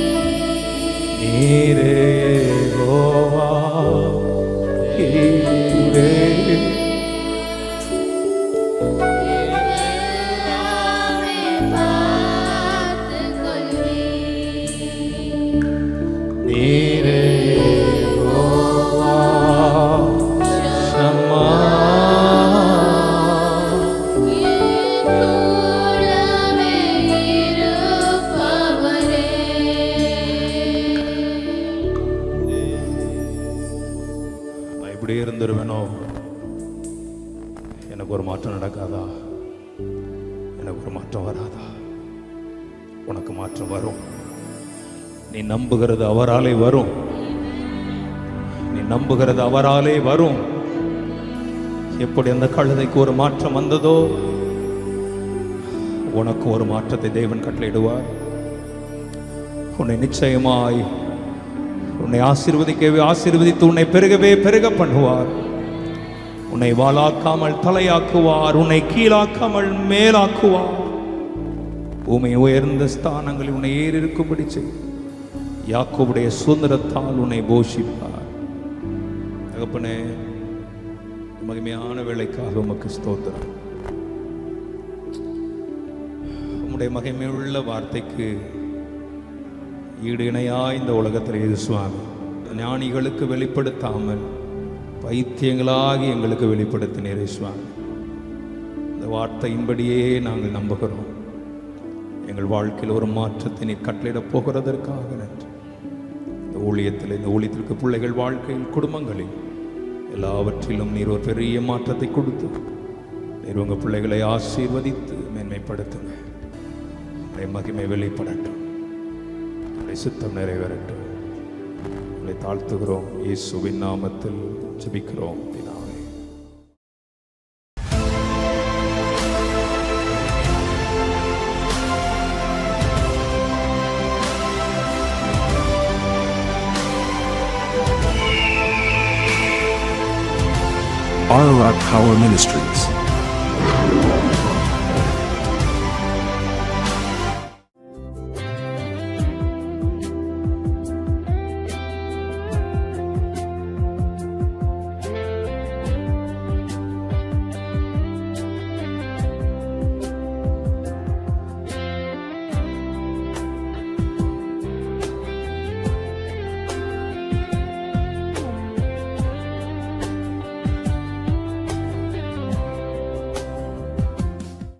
நீரே யெகோவா நீரே நீரே யெகோவா ஷம்மா நான் இப்படியே இருந்துருவேனோ, எனக்கு ஒரு மாற்றம் நடக்காதா? எனக்கு ஒரு மாற்றம் வராதா? உனக்கு மாற்றம் வரும். நீ நம்புகிறது அவராலே வரும். நீ நம்புகிறது அவராலே வரும். எப்படி அந்த கழுதைக்கு ஒரு மாற்றம் வந்ததோ, உனக்கு ஒரு மாற்றத்தை தேவன் கட்டளையிடுவார். உன்னை நிச்சயமாய் உன்னை ஆசீர்வதிக்கவே ஆசீர்வதித்து உன்னை பெருகவே பெருக பண்ணுவார். உன்னை வாளாக்காமல் தலையாக்குவார். உன்னை கீழாக்காமல் மேலாக்குவார். பூமி உயர்ந்த ஸ்தானங்களில் உன்னை ஏறி இருக்கும்படி செய்யும். யாக்கோபுடைய சுதந்திரத்தால் உன்னை போஷிப்பார். தகப்பனே, மகிமையான வேலைக்காக உமக்கு ஸ்தோத்திரம். உம்முடைய மகிமையுள்ள வார்த்தைக்கு ஈடு இணையா இந்த உலகத்தில் இது சுவாமி. ஞானிகளுக்கு வெளிப்படுத்தாமல் பைத்தியங்களாகி எங்களுக்கு வெளிப்படுத்தினீரே சுவாமி. இந்த வார்த்தையின்படியே நாங்கள் நம்புகிறோம். எங்கள் வாழ்க்கையில் ஒரு மாற்றத்தை நீர் கட்டளையிடப் போகிறதற்காக நன்றி. இந்த ஊழியத்திற்கு பிள்ளைகள் வாழ்க்கையில் குடும்பங்களில் எல்லாவற்றிலும் நீர் ஒரு பெரிய மாற்றத்தை கொடுத்து நீர் உங்கள் பிள்ளைகளை ஆசீர்வதித்து மேன்மைப்படுத்துங்க. உடைய மகிமை வெளிப்படட்டும். உடைய சித்தம் நிறைவேறட்டும். உங்களை தாழ்த்துகிறோம். இயேசுவின் நாமத்தில் ஜெபிக்கிறோம் பிதாவே. Ararat Power Ministries.